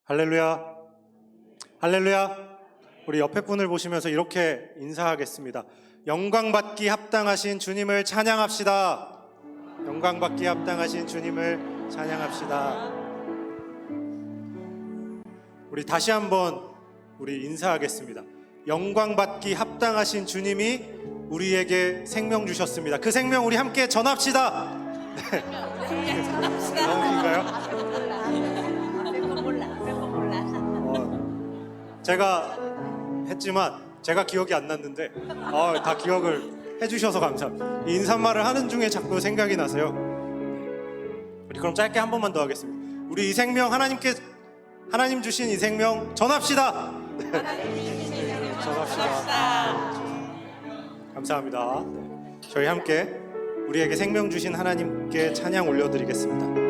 할렐루야, 할렐루야. 우리 옆에 분을 보시면서 이렇게 인사하겠습니다. 영광받기 합당하신 주님을 찬양합시다. 영광받기 합당하신 주님을 찬양합시다. 우리 다시 한번 우리 인사하겠습니다. 영광받기 합당하신 주님이 우리에게 생명 주셨습니다. 그 생명 우리 함께 전합시다. 네. 너무 긴가요? 제가 했지만 제가 기억이 안 났는데 다 기억을 해주셔서 감사합니다. 이 인사말을 하는 중에 자꾸 생각이 나서요. 우리 그럼 짧게 한 번만 더 하겠습니다. 우리 이 생명 하나님 주신 이 생명 전합시다. 네. 전합시다. 감사합니다. 네. 저희 함께 우리에게 생명 주신 하나님께 찬양 올려드리겠습니다.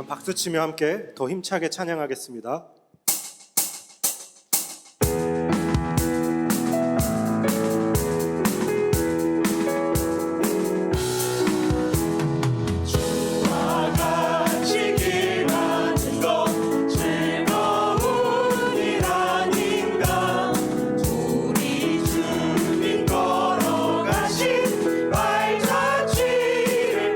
박수 치며 함께 더 힘차게 찬양하겠습니다. 주님 걸어가신 발자취를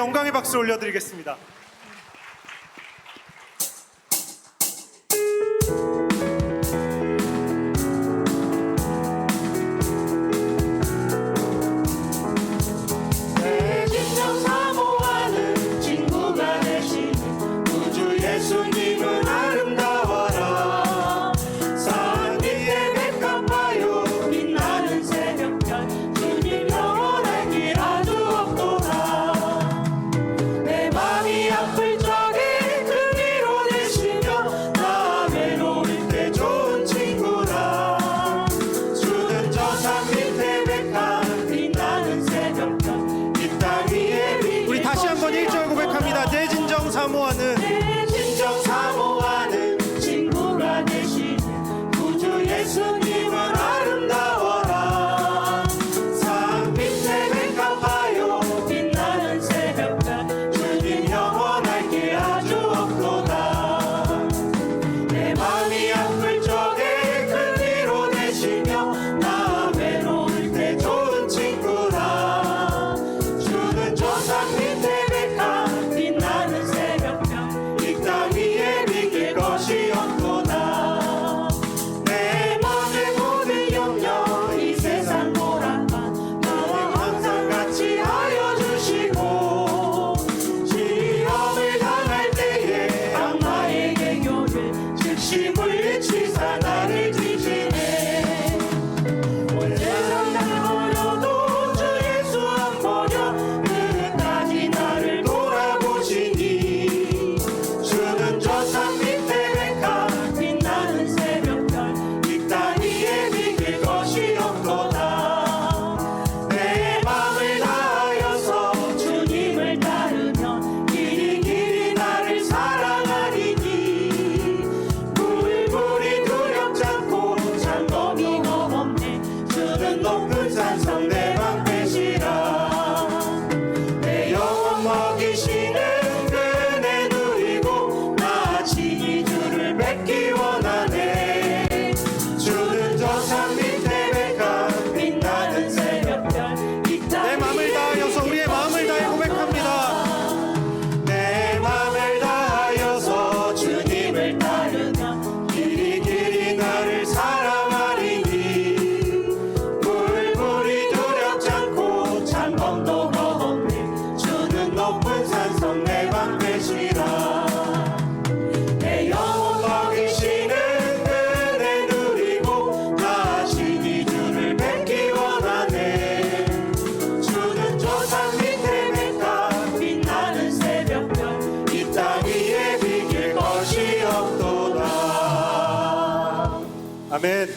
영광의 박수 올려드리겠습니다. 내 진정 사모하는 친구가 되신 구주 예수님은 아름다워라. 산 위에 백합화요 빛나는 새벽별 주님 영원한 길 아주 없도다. 내 맘이 아플 적에 그 위로 되시며 나 외로울 때 좋은 친구라. 주는 저 산 밑에 백합 빛나는 새벽별 우리 다시 한번 1절 고백합니다. 내 진정 사모하는 내 진정 사모하는 친구가 되시는 구주 예수님은 아름다워라. 산 밑에 백합화요 빛나는 새벽별 주님 영원할 길 아주 없도다. 내 맘이 아플 적에 그 위로 되시며 나 외로울 때 좋은 친구라. 주는 저 산 밑에 백합 빛나는 새벽별 이 땅 위에 비길 것이 없도다. 내 맘의 모든 염려 이 세상 보란판 나와 항상 같이 하여 주시고 시험을 당할 때에 악마에게 교를 즉시 물리치사 나를 지시네. 온 세상 날 버려도 주 예수 안 버려 끝까지 나를 돌아보시니. 주는 저 산 밑에 백합 빛나는 새벽별 이 땅 위에 비길 것이 없도다. 내 맘을 다하여서 주님을 따르면 길이 길이 나를 사랑하리니. 물불이 두렵지 않고 장검이 없네. 주는 높은 산성 내 방패시라. 내 영혼 먹이시는 그 은혜 누리고 나 친히 주를 뵙기 원하네. 주는 저 산 밑에 백합 빛나는 새벽별 이 땅 내 마음을 다하여서 우리의 마음을 다해 고백합니다. 내 맘을 다하여서 주님을 따르면 길이 길이 나를 사랑하리니. 물불이 두렵지 않고 장검도 없네. 주는 높은 산성 내 방패시라. 내 영혼 먹이시는 그 은혜 누리고 나 친히 주를 뵙기 원하네. 주는 저 산 밑에 백합 빛나는 새벽별 이 땅 위에 비길 것이 없도다. 아멘.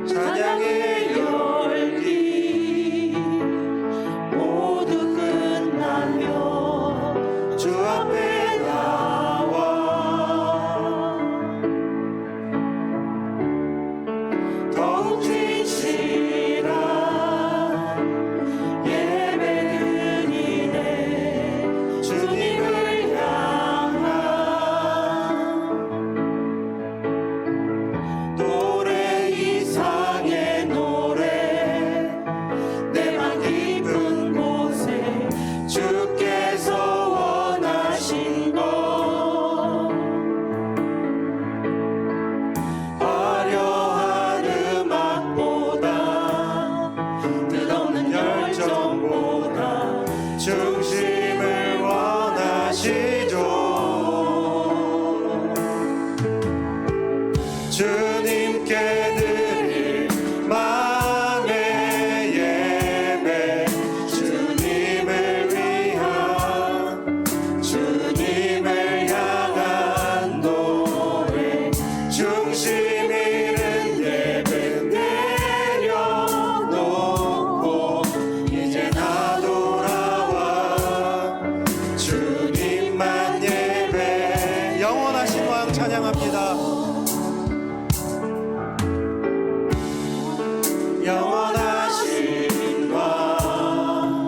찬양의 열기 모두 끝나며 주 앞에 나와 더욱 진실한 예배 드리네. 주님을 향한 노래 이상의 노래 내 맘 깊은 곳에 주께서 원하신 것 화려한 음악보다 끝없는 열정보다 중심을 원하시죠. 주님께 드릴 마음의 예배 주님을 위한 주님을 향한 노래 중심 잃은 예배 내려놓고 이제 나 돌아와 주님만 예배. 영원하신 왕 찬양합니다. 영원하신 왕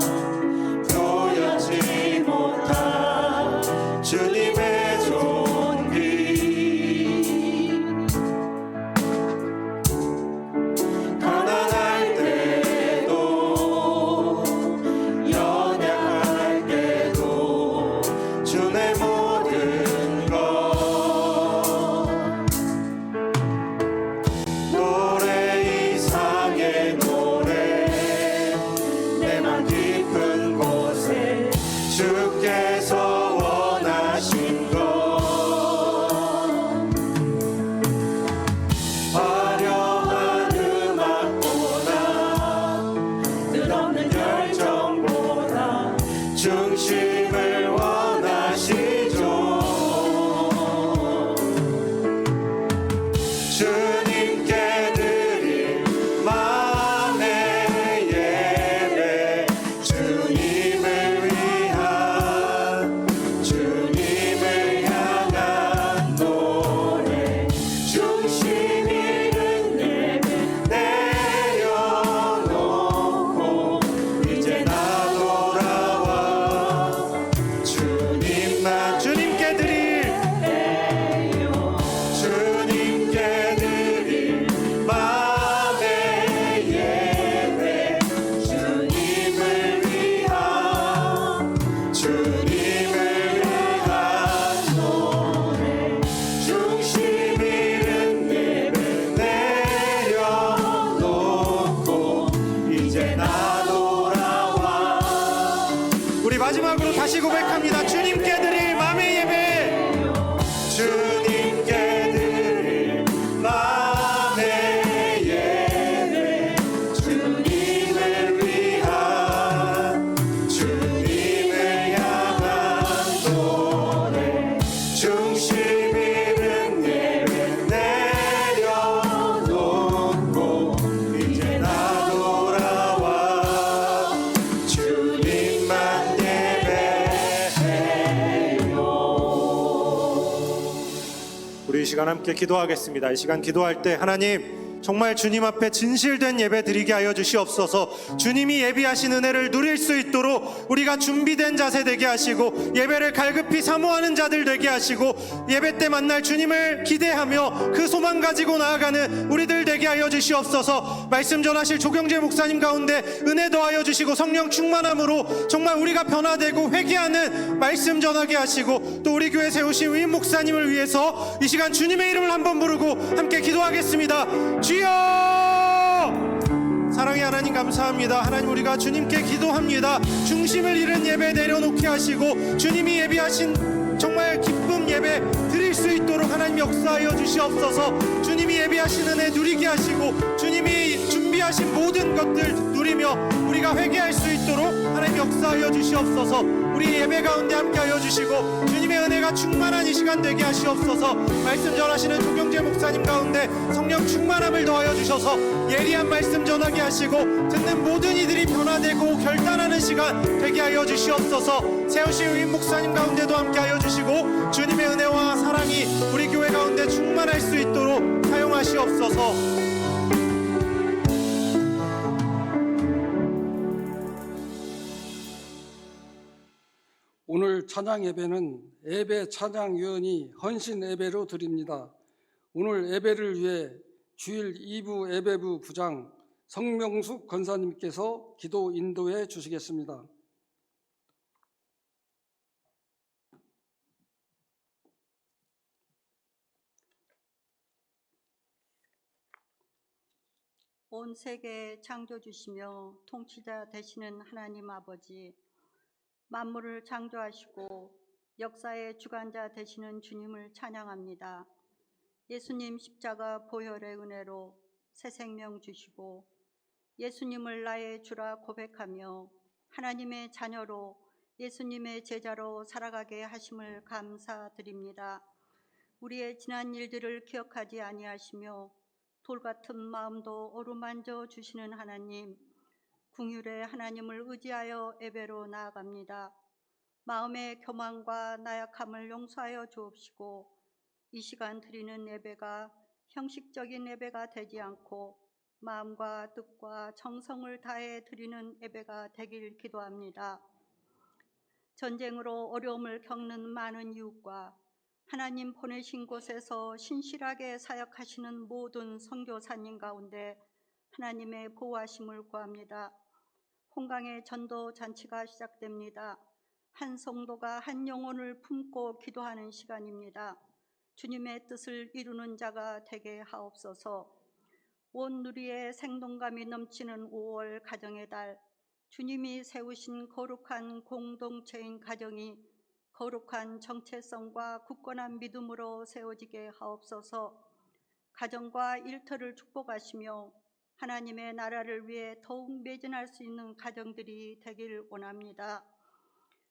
함께 기도하겠습니다. 이 시간 기도할 때 하나님 정말 주님 앞에 진실된 예배 드리게 하여 주시옵소서. 주님이 예비하신 은혜를 누릴 수 있도록 우리가 준비된 자세 되게 하시고 예배를 갈급히 사모하는 자들 되게 하시고 예배 때 만날 주님을 기대하며 그 소망 가지고 나아가는 우리들 되게 하여 주시옵소서. 말씀 전하실 조경재 목사님 가운데 은혜 더하여 주시고 성령 충만함으로 정말 우리가 변화되고 회개하는 말씀 전하게 하시고 또 우리 교회 세우신 위임 목사님을 위해서 이 시간 주님의 이름을 한번 부르고 함께 기도하겠습니다. 주여! 사랑의 하나님 감사합니다. 하나님 우리가 주님께 기도합니다. 중심을 잃은 예배 내려놓게 하시고 주님이 예비하신 정말 기쁨 예배 드릴 수 있도록 하나님 역사하여 주시옵소서. 주님이 예비하신 은혜 누리게 하시고 주님이 준비하신 모든 것들 누리며 우리가 회개할 수 있도록 하나님 역사하여 주시옵소서. 우리 예배 가운데 함께하여 주시고 주님의 은혜가 충만한 이 시간 되게 하시옵소서. 말씀 전하시는 조경재 목사님 가운데 성령 충만함을 더하여 주셔서 예리한 말씀 전하게 하시고 듣는 모든 이들이 변화되고 결단하는 시간 되게 하여 주시옵소서. 세우신 위임 목사님 가운데도 함께하여 주시고 주님의 은혜와 사랑이 우리 교회 가운데 충만할 수 있도록 사용하시옵소서. 오늘 찬양 예배는 예배 찬양위원이 헌신 예배로 드립니다. 오늘 예배를 위해 주일 2부 예배부 부장 성명숙 권사님께서 기도 인도해 주시겠습니다. 온 세계 창조주시며 통치자 되시는 하나님 아버지, 만물을 창조하시고 역사의 주관자 되시는 주님을 찬양합니다. 예수님 십자가 보혈의 은혜로 새 생명 주시고 예수님을 나의 주라 고백하며 하나님의 자녀로 예수님의 제자로 살아가게 하심을 감사드립니다. 우리의 지난 일들을 기억하지 아니하시며 돌같은 마음도 어루만져 주시는 하나님, 긍휼의 하나님을 의지하여 예배로 나아갑니다. 마음의 교만과 나약함을 용서하여 주옵시고 이 시간 드리는 예배가 형식적인 예배가 되지 않고 마음과 뜻과 정성을 다해 드리는 예배가 되길 기도합니다. 전쟁으로 어려움을 겪는 많은 이웃과 하나님 보내신 곳에서 신실하게 사역하시는 모든 선교사님 가운데 하나님의 보호하심을 구합니다. 홍강의 전도 잔치가 시작됩니다. 한 성도가 한 영혼을 품고 기도하는 시간입니다. 주님의 뜻을 이루는 자가 되게 하옵소서. 온 누리의 생동감이 넘치는 5월 가정의 달, 주님이 세우신 거룩한 공동체인 가정이 거룩한 정체성과 굳건한 믿음으로 세워지게 하옵소서. 가정과 일터를 축복하시며 하나님의 나라를 위해 더욱 매진할 수 있는 가정들이 되길 원합니다.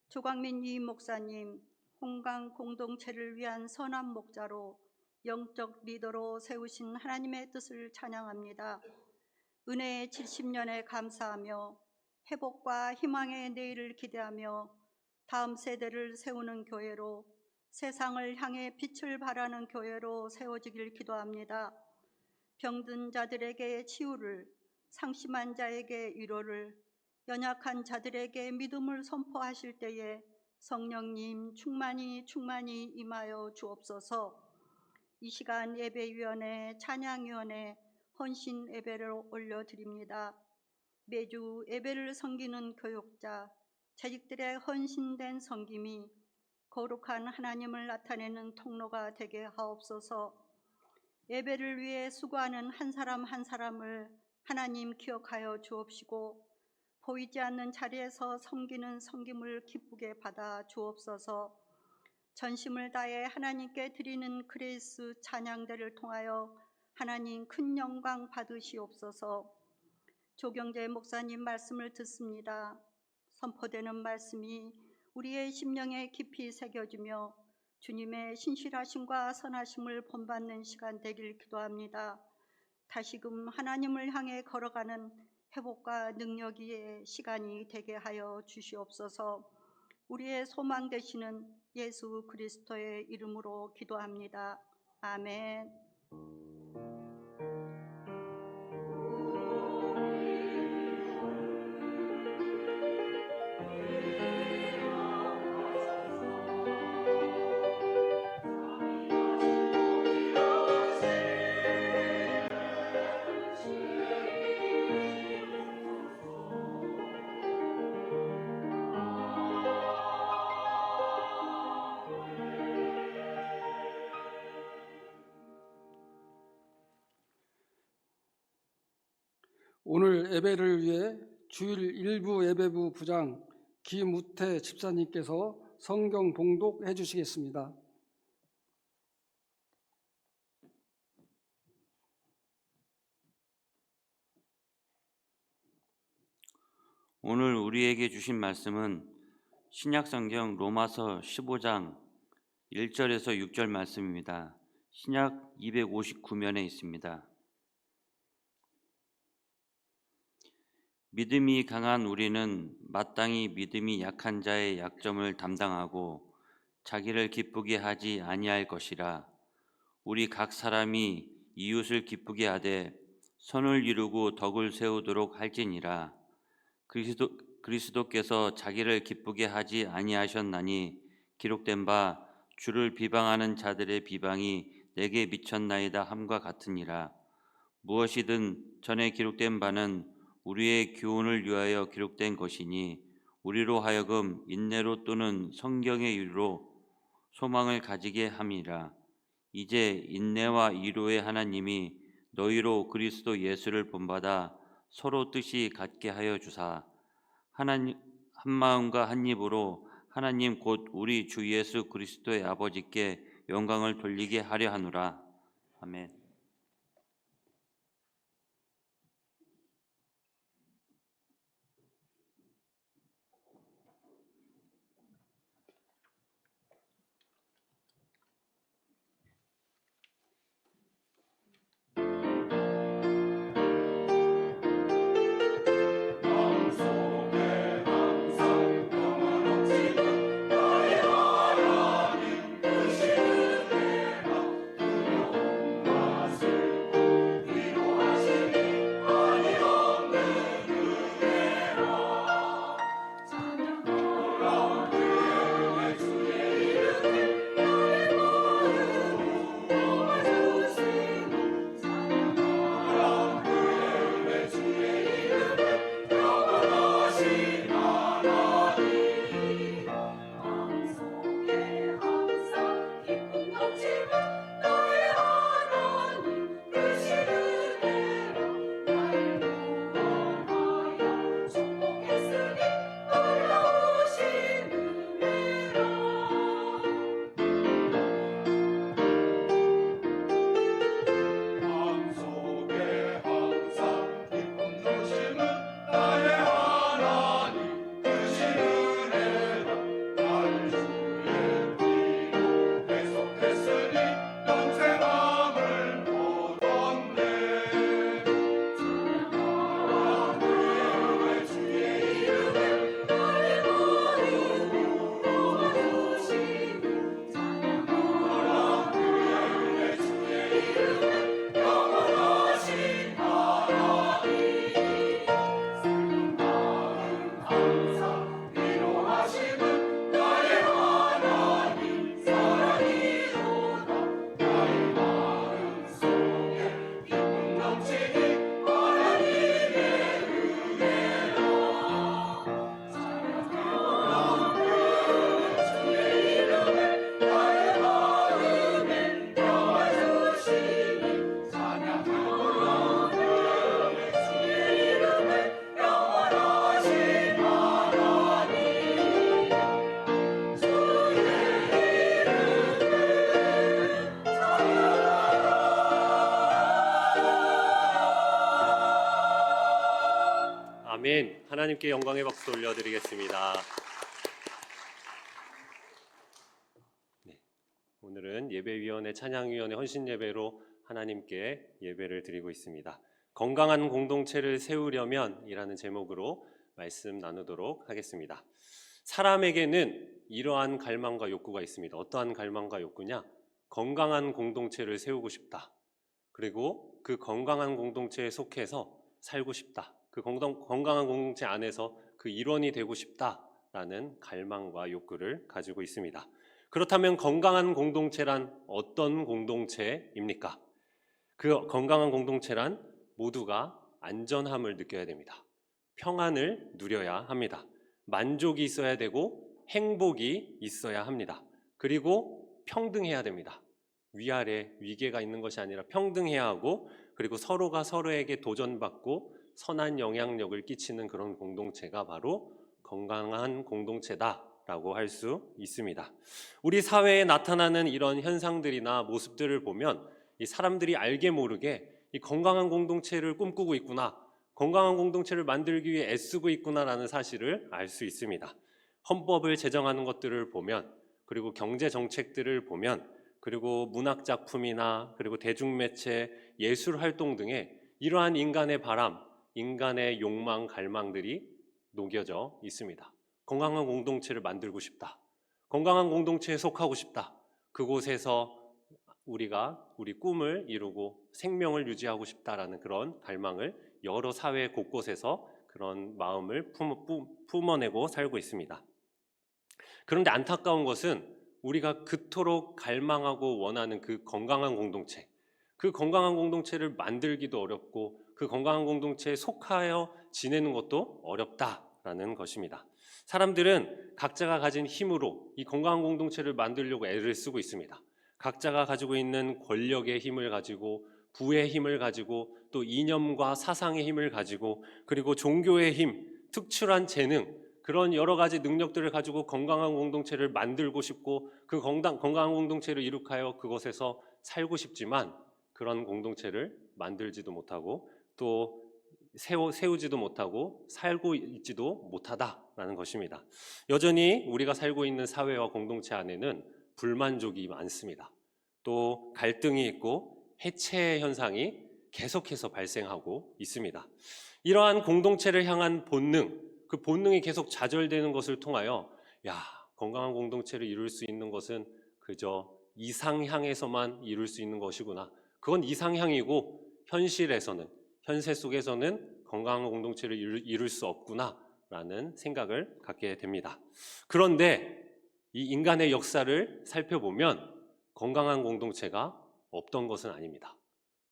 조광민 위임 목사님, 홍강 공동체를 위한 선한 목자로 영적 리더로 세우신 하나님의 뜻을 찬양합니다. 은혜의 70년에 감사하며 회복과 희망의 내일을 기대하며 다음 세대를 세우는 교회로, 세상을 향해 빛을 발하는 교회로 세워지길 기도합니다. 병든 자들에게 치유를, 상심한 자에게 위로를, 연약한 자들에게 믿음을 선포하실 때에 성령님 충만히 임하여 주옵소서. 이 시간 예배위원회, 찬양위원회, 헌신 예배를 올려드립니다. 매주 예배를 섬기는 교육자, 재직들의 헌신된 섬김이 거룩한 하나님을 나타내는 통로가 되게 하옵소서. 예배를 위해 수고하는 한 사람 한 사람을 하나님 기억하여 주옵시고 보이지 않는 자리에서 섬기는 섬김을 기쁘게 받아 주옵소서. 전심을 다해 하나님께 드리는 그레이스 찬양대를 통하여 하나님 큰 영광 받으시옵소서. 조경재 목사님 말씀을 듣습니다. 선포되는 말씀이 우리의 심령에 깊이 새겨지며 주님의 신실하심과 선하심을 본받는 시간 되길 기도합니다. 다시금 하나님을 향해 걸어가는 회복과 능력의 시간이 되게 하여 주시옵소서. 우리의 소망 되시는 예수 그리스도의 이름으로 기도합니다. 아멘. 오늘 예배를 위해 주일 일부 예배부 부장 김우태 집사님께서 성경 봉독해 주시겠습니다. 오늘 우리에게 주신 말씀은 신약성경 로마서 15장 1절에서 6절 말씀입니다. 신약 259면에 있습니다. 믿음이 강한 우리는 마땅히 믿음이 약한 자의 약점을 담당하고 자기를 기쁘게 하지 아니할 것이라. 우리 각 사람이 이웃을 기쁘게 하되 선을 이루고 덕을 세우도록 할지니라. 그리스도께서 자기를 기쁘게 하지 아니하셨나니 기록된 바 주를 비방하는 자들의 비방이 내게 미쳤나이다 함과 같으니라. 무엇이든 전에 기록된 바는 우리의 교훈을 위하여 기록된 것이니 우리로 하여금 인내로 또는 성경의 이유로 소망을 가지게 함이라. 이제 인내와 이로의 하나님이 너희로 그리스도 예수를 본받아 서로 뜻이 같게 하여 주사 하나님 한 마음과 한 입으로 하나님 곧 우리 주 예수 그리스도의 아버지께 영광을 돌리게 하려 하노라. 아멘. 아멘. 하나님께 영광의 박수 올려드리겠습니다. 네, 오늘은 예배위원회 찬양위원회 헌신예배로 하나님께 예배를 드리고 있습니다. 건강한 공동체를 세우려면 이라는 제목으로 말씀 나누도록 하겠습니다. 사람에게는 이러한 갈망과 욕구가 있습니다. 어떠한 갈망과 욕구냐? 건강한 공동체를 세우고 싶다. 그리고 그 건강한 공동체에 속해서 살고 싶다. 그 건강한 공동체 안에서 그 일원이 되고 싶다라는 갈망과 욕구를 가지고 있습니다. 그렇다면 건강한 공동체란 어떤 공동체입니까? 그 건강한 공동체란 모두가 안전함을 느껴야 됩니다. 평안을 누려야 합니다. 만족이 있어야 되고 행복이 있어야 합니다. 그리고 평등해야 됩니다. 위아래 위계가 있는 것이 아니라 평등해야 하고, 그리고 서로가 서로에게 도전받고 선한 영향력을 끼치는 그런 공동체가 바로 건강한 공동체다라고 할 수 있습니다. 우리 사회에 나타나는 이런 현상들이나 모습들을 보면 이 사람들이 알게 모르게 이 건강한 공동체를 꿈꾸고 있구나, 건강한 공동체를 만들기 위해 애쓰고 있구나라는 사실을 알 수 있습니다. 헌법을 제정하는 것들을 보면, 그리고 경제 정책들을 보면, 그리고 문학 작품이나 그리고 대중매체, 예술 활동 등에 이러한 인간의 바람, 인간의 욕망, 갈망들이 녹여져 있습니다. 건강한 공동체를 만들고 싶다. 건강한 공동체에 속하고 싶다. 그곳에서 우리가 우리 꿈을 이루고 생명을 유지하고 싶다라는 그런 갈망을 여러 사회 곳곳에서 그런 마음을 품어내고 살고 있습니다. 그런데 안타까운 것은 우리가 그토록 갈망하고 원하는 그 건강한 공동체, 그 건강한 공동체를 만들기도 어렵고 그 건강한 공동체에 속하여 지내는 것도 어렵다라는 것입니다. 사람들은 각자가 가진 힘으로 이 건강한 공동체를 만들려고 애를 쓰고 있습니다. 각자가 가지고 있는 권력의 힘을 가지고, 부의 힘을 가지고, 또 이념과 사상의 힘을 가지고, 그리고 종교의 힘, 특출한 재능, 그런 여러 가지 능력들을 가지고 건강한 공동체를 만들고 싶고, 그 건강한 공동체를 이룩하여 그곳에서 살고 싶지만 그런 공동체를 만들지도 못하고 또 세우지도 못하고 살고 있지도 못하다라는 것입니다. 여전히 우리가 살고 있는 사회와 공동체 안에는 불만족이 많습니다. 또 갈등이 있고 해체 현상이 계속해서 발생하고 있습니다. 이러한 공동체를 향한 본능, 그 본능이 계속 좌절되는 것을 통하여 건강한 공동체를 이룰 수 있는 것은 그저 이상향에서만 이룰 수 있는 것이구나. 그건 이상향이고 현세 속에서는 건강한 공동체를 이룰 수 없구나라는 생각을 갖게 됩니다. 그런데 이 인간의 역사를 살펴보면 건강한 공동체가 없던 것은 아닙니다.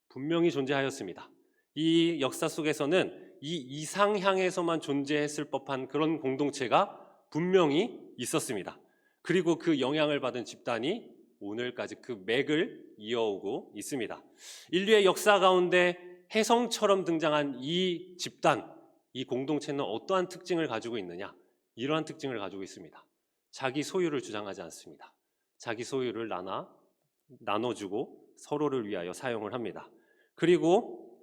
분명히 존재하였습니다. 이 역사 속에서는 이 이상향에서만 존재했을 법한 그런 공동체가 분명히 있었습니다. 그리고 그 영향을 받은 집단이 오늘까지 그 맥을 이어오고 있습니다. 인류의 역사 가운데 혜성처럼 등장한 이 집단, 이 공동체는 어떠한 특징을 가지고 있느냐? 이러한 특징을 가지고 있습니다. 자기 소유를 주장하지 않습니다. 자기 소유를 나눠주고 서로를 위하여 사용을 합니다. 그리고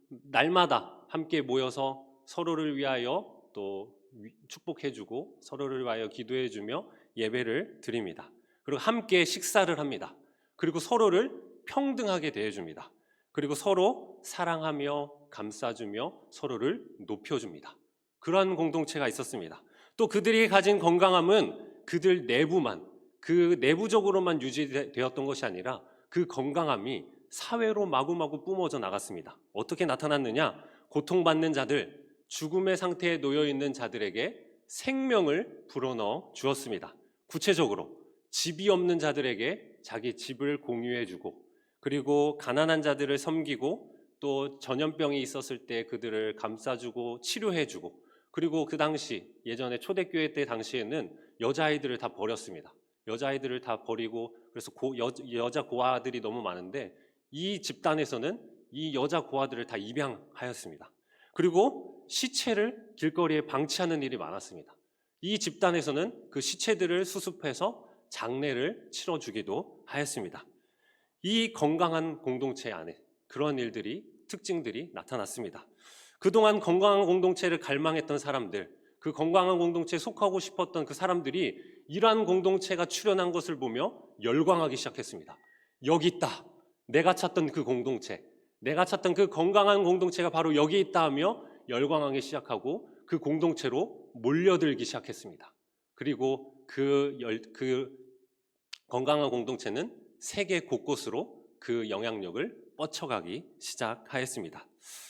날마다 함께 모여서 서로를 위하여 또 축복해주고 서로를 위하여 기도해주며 예배를 드립니다. 그리고 함께 식사를 합니다. 그리고 서로를 평등하게 대해줍니다. 그리고 서로 사랑하며 감싸주며 서로를 높여줍니다. 그러한 공동체가 있었습니다. 또 그들이 가진 건강함은 그들 내부만, 그 내부적으로만 유지되었던 것이 아니라 그 건강함이 사회로 마구마구 뿜어져 나갔습니다. 어떻게 나타났느냐? 고통받는 자들, 죽음의 상태에 놓여 있는 자들에게 생명을 불어넣어 주었습니다. 구체적으로 집이 없는 자들에게 자기 집을 공유해주고, 그리고 가난한 자들을 섬기고, 또 전염병이 있었을 때 그들을 감싸주고 치료해주고, 그리고 그 당시 예전에 초대교회 때 당시에는 여자아이들을 다 버렸습니다. 여자아이들을 다 버리고, 그래서 여자 고아들이 너무 많은데 이 집단에서는 이 여자 고아들을 다 입양하였습니다. 그리고 시체를 길거리에 방치하는 일이 많았습니다. 이 집단에서는 그 시체들을 수습해서 장례를 치러주기도 하였습니다. 이 건강한 공동체 안에 그런 특징들이 나타났습니다. 그동안 건강한 공동체를 갈망했던 사람들, 그 건강한 공동체에 속하고 싶었던 그 사람들이 이러한 공동체가 출현한 것을 보며 열광하기 시작했습니다. 여기 있다. 내가 찾던 그 공동체, 내가 찾던 그 건강한 공동체가 바로 여기 있다 하며 열광하기 시작하고 그 공동체로 몰려들기 시작했습니다. 그리고 그 건강한 공동체는 세계 곳곳으로 그 영향력을 뻗쳐가기 시작하였습니다.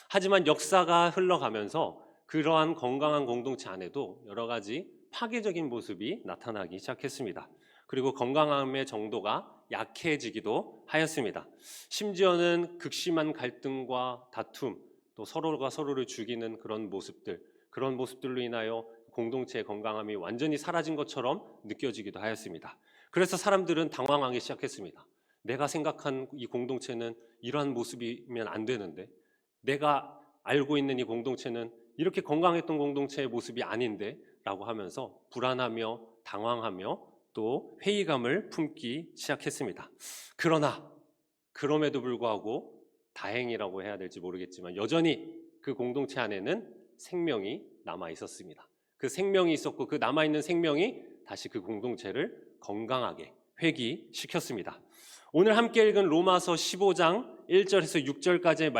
하지만 역사가 흘러가면서 그러한 건강한 공동체 안에도 여러 가지 파괴적인 모습이 나타나기 시작했습니다. 그리고 건강함의 정도가 약해지기도 하였습니다. 심지어는 극심한 갈등과 다툼, 또 서로가 서로를 죽이는 그런 모습들로 인하여 공동체의 건강함이 완전히 사라진 것처럼 느껴지기도 하였습니다. 그래서 사람들은 당황하기 시작했습니다. 내가 생각한 이 공동체는 이러한 모습이면 안 되는데, 내가 알고 있는 이 공동체는 이렇게 건강했던 공동체의 모습이 아닌데 라고 하면서 불안하며 당황하며 또 회의감을 품기 시작했습니다. 그러나 그럼에도 불구하고 다행이라고 해야 될지 모르겠지만 여전히 그 공동체 안에는 생명이 남아 있었습니다. 그 생명이 있었고 그 남아있는 생명이 다시 그 공동체를 건강하게 회귀시켰습니다. 오늘 함께 읽은 로마서 15장 1절에서 6절까지의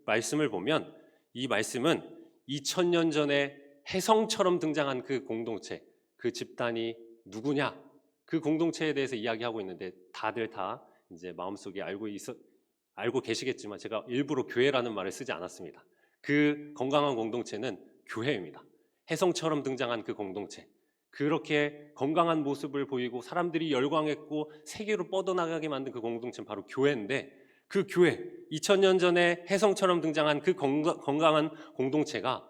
말씀을 보면 이 말씀은 2000년 전에 혜성처럼 등장한 그 공동체, 그 집단이 누구냐, 그 공동체에 대해서 이야기하고 있는데 다들 다 이제 마음속에 알고 계시겠지만 제가 일부러 교회라는 말을 쓰지 않았습니다. 그 건강한 공동체는 교회입니다. 혜성처럼 등장한 그 공동체, 그렇게 건강한 모습을 보이고 사람들이 열광했고 세계로 뻗어나가게 만든 그 공동체는 바로 교회인데, 그 교회, 2000년 전에 혜성처럼 등장한 그 건강한 공동체가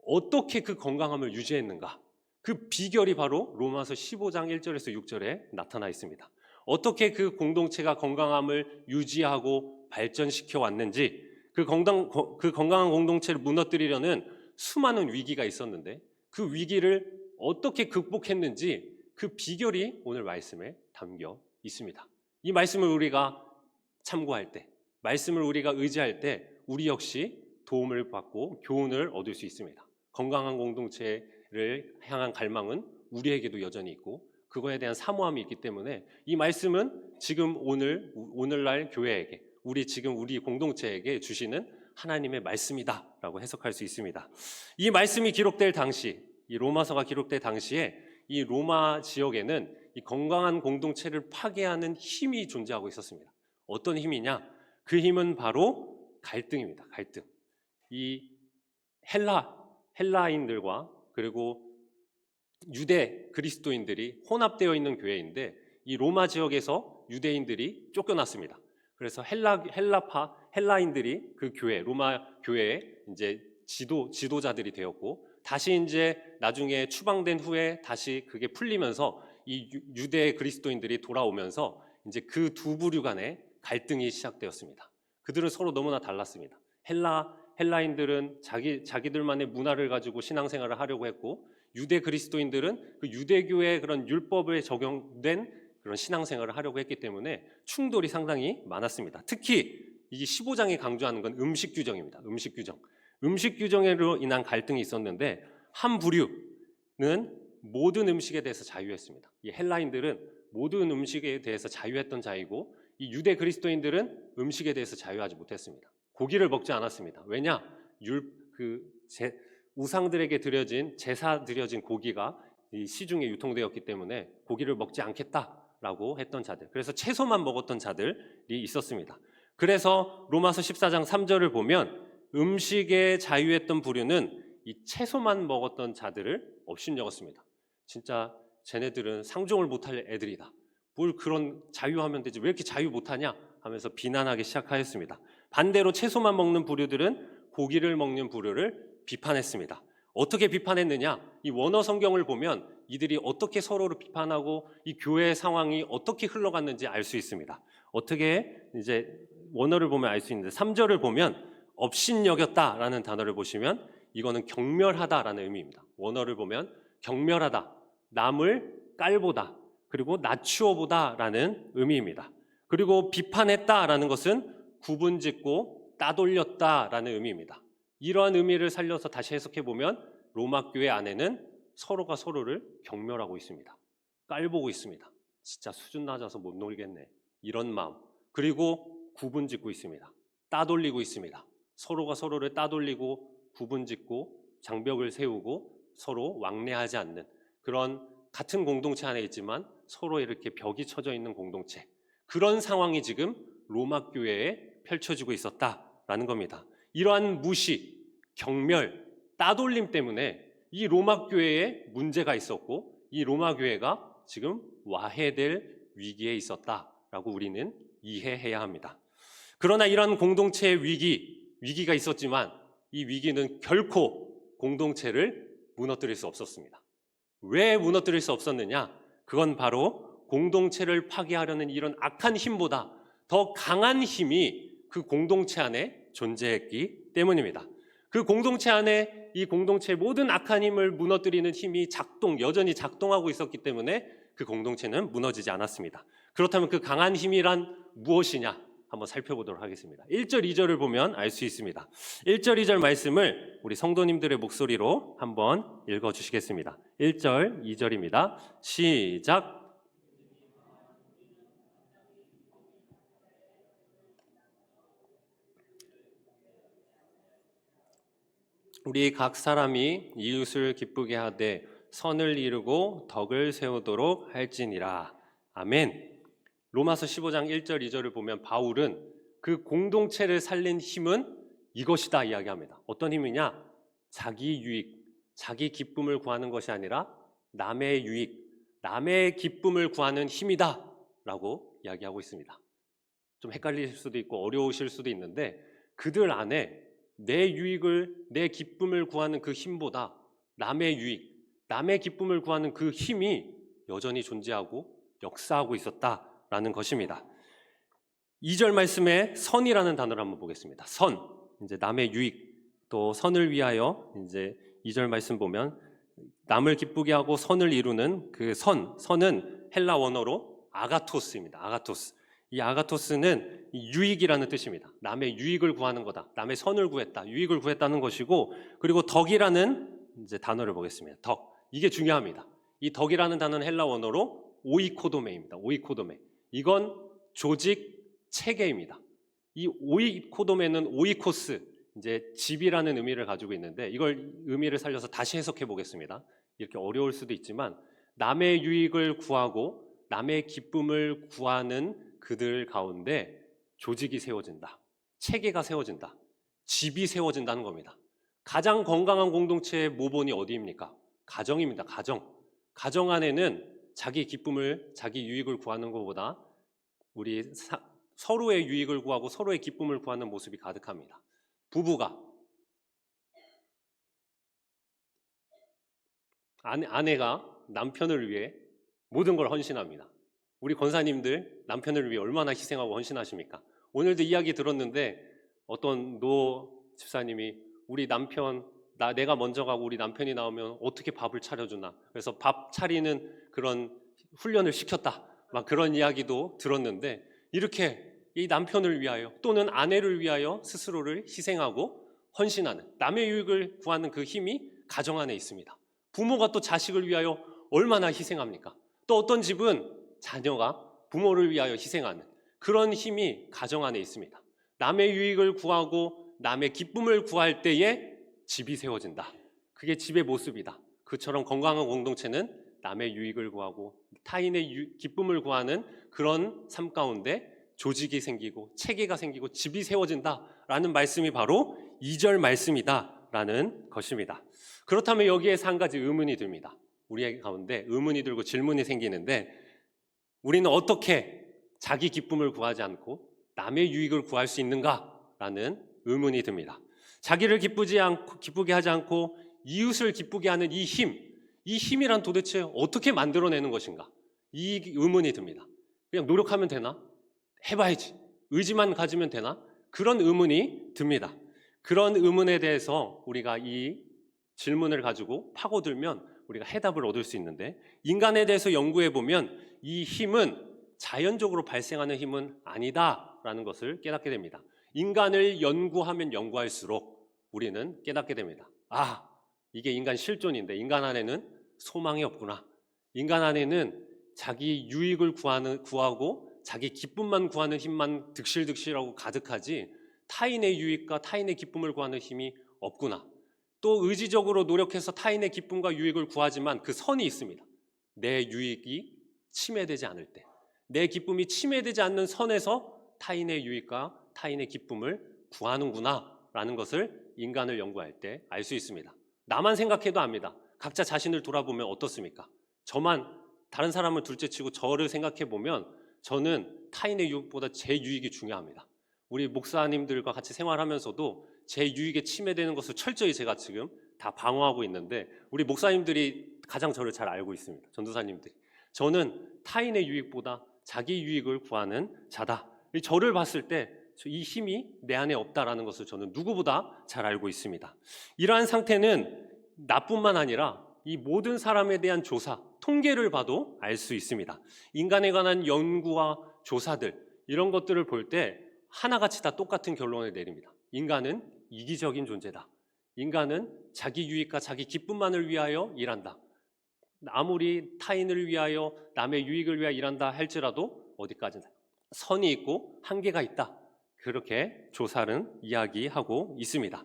어떻게 그 건강함을 유지했는가, 그 비결이 바로 로마서 15장 1절에서 6절에 나타나 있습니다. 어떻게 그 공동체가 건강함을 유지하고 발전시켜 왔는지, 그 건강한 공동체를 무너뜨리려는 수많은 위기가 있었는데 그 위기를 어떻게 극복했는지 그 비결이 오늘 말씀에 담겨 있습니다. 이 말씀을 우리가 참고할 때, 말씀을 우리가 의지할 때 우리 역시 도움을 받고 교훈을 얻을 수 있습니다. 건강한 공동체를 향한 갈망은 우리에게도 여전히 있고 그거에 대한 사모함이 있기 때문에 이 말씀은 지금 오늘날 교회에게, 우리 공동체에게 주시는 하나님의 말씀이다라고 해석할 수 있습니다. 이 말씀이 기록될 당시, 이 로마서가 기록될 당시에 이 로마 지역에는 이 건강한 공동체를 파괴하는 힘이 존재하고 있었습니다. 어떤 힘이냐? 그 힘은 바로 갈등입니다. 갈등. 이 헬라인들과 그리고 유대 그리스도인들이 혼합되어 있는 교회인데 이 로마 지역에서 유대인들이 쫓겨났습니다. 그래서 헬라인들이 그 교회, 로마 교회의 이제 지도자들이 되었고, 다시 이제 나중에 추방된 후에 다시 그게 풀리면서 이 유대 그리스도인들이 돌아오면서 이제 그 두 부류 간의 갈등이 시작되었습니다. 그들은 서로 너무나 달랐습니다. 헬라인들은 자기들만의 문화를 가지고 신앙생활을 하려고 했고, 유대 그리스도인들은 그 유대교의 그런 율법에 적용된 그런 신앙생활을 하려고 했기 때문에 충돌이 상당히 많았습니다. 특히 이 15장이 강조하는 건 음식 규정입니다. 음식 규정으로 인한 갈등이 있었는데 한 부류는 모든 음식에 대해서 자유했습니다. 이 헬라인들은 모든 음식에 대해서 자유했던 자이고, 이 유대 그리스도인들은 음식에 대해서 자유하지 못했습니다. 고기를 먹지 않았습니다. 왜냐? 우상들에게 제사 드려진 고기가 이 시중에 유통되었기 때문에 고기를 먹지 않겠다라고 했던 자들, 그래서 채소만 먹었던 자들이 있었습니다. 그래서 로마서 14장 3절을 보면 음식에 자유했던 부류는 이 채소만 먹었던 자들을 업신여겼습니다. 진짜 쟤네들은 상종을 못할 애들이다. 뭘 그런 자유하면 되지, 왜 이렇게 자유 못하냐 하면서 비난하기 시작하였습니다. 반대로 채소만 먹는 부류들은 고기를 먹는 부류를 비판했습니다. 어떻게 비판했느냐? 이 원어 성경을 보면 이들이 어떻게 서로를 비판하고 이 교회의 상황이 어떻게 흘러갔는지 알 수 있습니다. 어떻게 이제 원어를 보면 알 수 있는데 3절을 보면 업신여겼다라는 단어를 보시면 이거는 경멸하다라는 의미입니다. 원어를 보면 경멸하다, 남을 깔보다, 그리고 낮추어보다라는 의미입니다. 그리고 비판했다라는 것은 구분짓고 따돌렸다라는 의미입니다. 이러한 의미를 살려서 다시 해석해 보면 로마 교회 안에는 서로가 서로를 경멸하고 있습니다. 깔보고 있습니다. 진짜 수준 낮아서 못 놀겠네, 이런 마음. 그리고 구분짓고 있습니다. 따돌리고 있습니다. 서로가 서로를 따돌리고 구분짓고 장벽을 세우고 서로 왕래하지 않는 그런 같은 공동체 안에 있지만 서로 이렇게 벽이 쳐져 있는 공동체, 그런 상황이 지금 로마 교회에 펼쳐지고 있었다라는 겁니다. 이러한 무시, 경멸, 따돌림 때문에 이 로마 교회에 문제가 있었고 이 로마 교회가 지금 와해될 위기에 있었다라고 우리는 이해해야 합니다. 그러나 이러한 공동체의 위기가 있었지만 이 위기는 결코 공동체를 무너뜨릴 수 없었습니다. 왜 무너뜨릴 수 없었느냐? 그건 바로 공동체를 파괴하려는 이런 악한 힘보다 더 강한 힘이 그 공동체 안에 존재했기 때문입니다. 그 공동체 안에 이 공동체의 모든 악한 힘을 무너뜨리는 힘이 여전히 작동하고 있었기 때문에 그 공동체는 무너지지 않았습니다. 그렇다면 그 강한 힘이란 무엇이냐? 한번 살펴보도록 하겠습니다. 1절, 2절을 보면 알 수 있습니다. 1절, 2절 말씀을 우리 성도님들의 목소리로 한번 읽어주시겠습니다. 1절, 2절입니다. 시작. 우리 각 사람이 이웃을 기쁘게 하되 선을 이루고 덕을 세우도록 할지니라. 아멘. 로마서 15장 1절 2절을 보면 바울은 그 공동체를 살린 힘은 이것이다 이야기합니다. 어떤 힘이냐? 자기 유익, 자기 기쁨을 구하는 것이 아니라 남의 유익, 남의 기쁨을 구하는 힘이다 라고 이야기하고 있습니다. 좀 헷갈리실 수도 있고 어려우실 수도 있는데 그들 안에 내 유익을, 내 기쁨을 구하는 그 힘보다 남의 유익, 남의 기쁨을 구하는 그 힘이 여전히 존재하고 역사하고 있었다라는 것입니다. 2절 말씀에 선이라는 단어를 한번 보겠습니다. 선, 이제 남의 유익, 또 선을 위하여 이제 2절 말씀 보면 남을 기쁘게 하고 선을 이루는 그 선은 헬라 원어로 아가토스입니다. 아가토스. 이 아가토스는 유익이라는 뜻입니다. 남의 유익을 구하는 거다. 남의 선을 구했다. 유익을 구했다는 것이고, 그리고 덕이라는 이제 단어를 보겠습니다. 덕. 이게 중요합니다. 이 덕이라는 단어는 헬라 원어로 오이코도메입니다. 오이코도메. 이건 조직 체계입니다. 이 오이코도메는 오이코스, 이제 집이라는 의미를 가지고 있는데 이걸 의미를 살려서 다시 해석해 보겠습니다. 이렇게 어려울 수도 있지만 남의 유익을 구하고 남의 기쁨을 구하는 그들 가운데 조직이 세워진다. 체계가 세워진다. 집이 세워진다는 겁니다. 가장 건강한 공동체의 모본이 어디입니까? 가정입니다. 가정 안에는 자기 기쁨을, 자기 유익을 구하는 것보다 우리 서로의 유익을 구하고 서로의 기쁨을 구하는 모습이 가득합니다. 부부가 아내가 남편을 위해 모든 걸 헌신합니다. 우리 권사님들 남편을 위해 얼마나 희생하고 헌신하십니까? 오늘도 이야기 들었는데 어떤 노 집사님이 우리 남편 내가 먼저 가고 우리 남편이 나오면 어떻게 밥을 차려주나, 그래서 밥 차리는 그런 훈련을 시켰다, 막 그런 이야기도 들었는데 이렇게 이 남편을 위하여 또는 아내를 위하여 스스로를 희생하고 헌신하는 남의 유익을 구하는 그 힘이 가정 안에 있습니다. 부모가 또 자식을 위하여 얼마나 희생합니까? 또 어떤 집은 자녀가 부모를 위하여 희생하는 그런 힘이 가정 안에 있습니다. 남의 유익을 구하고 남의 기쁨을 구할 때에 집이 세워진다. 그게 집의 모습이다. 그처럼 건강한 공동체는 남의 유익을 구하고 타인의 기쁨을 구하는 그런 삶 가운데 조직이 생기고 체계가 생기고 집이 세워진다라는 말씀이 바로 2절 말씀이다라는 것입니다. 그렇다면 여기에서 한 가지 의문이 듭니다. 우리 가운데 의문이 들고 질문이 생기는데 우리는 어떻게 자기 기쁨을 구하지 않고 남의 유익을 구할 수 있는가라는 의문이 듭니다. 자기를 기쁘게 하지 않고 이웃을 기쁘게 하는 이 힘이란 도대체 어떻게 만들어내는 것인가? 이 의문이 듭니다. 그냥 노력하면 되나? 해봐야지. 의지만 가지면 되나? 그런 의문이 듭니다. 그런 의문에 대해서 우리가 이 질문을 가지고 파고들면 우리가 해답을 얻을 수 있는데, 인간에 대해서 연구해 보면 이 힘은 자연적으로 발생하는 힘은 아니다라는 것을 깨닫게 됩니다. 인간을 연구하면 연구할수록 우리는 깨닫게 됩니다. 아, 이게 인간 실존인데 인간 안에는 소망이 없구나. 인간 안에는 자기 유익을 구하고 자기 기쁨만 구하는 힘만 득실득실하고 가득하지 타인의 유익과 타인의 기쁨을 구하는 힘이 없구나. 또 의지적으로 노력해서 타인의 기쁨과 유익을 구하지만 그 선이 있습니다. 내 유익이 침해되지 않을 때, 내 기쁨이 침해되지 않는 선에서 타인의 유익과 타인의 기쁨을 구하는구나 라는 것을 인간을 연구할 때 알 수 있습니다. 나만 생각해도 압니다. 각자 자신을 돌아보면 어떻습니까? 저만 다른 사람을 둘째치고 저를 생각해 보면 저는 타인의 유익보다 제 유익이 중요합니다. 우리 목사님들과 같이 생활하면서도 제 유익에 침해되는 것을 철저히 제가 지금 다 방어하고 있는데 우리 목사님들이 가장 저를 잘 알고 있습니다. 전도사님들이. 저는 타인의 유익보다 자기 유익을 구하는 자다. 저를 봤을 때 이 힘이 내 안에 없다라는 것을 저는 누구보다 잘 알고 있습니다. 이러한 상태는 나뿐만 아니라 이 모든 사람에 대한 조사, 통계를 봐도 알 수 있습니다. 인간에 관한 연구와 조사들 이런 것들을 볼 때 하나같이 다 똑같은 결론을 내립니다. 인간은 이기적인 존재다. 인간은 자기 유익과 자기 기쁨만을 위하여 일한다. 아무리 타인을 위하여 남의 유익을 위하여 일한다 할지라도 어디까지나 선이 있고 한계가 있다. 그렇게 조사는 이야기하고 있습니다.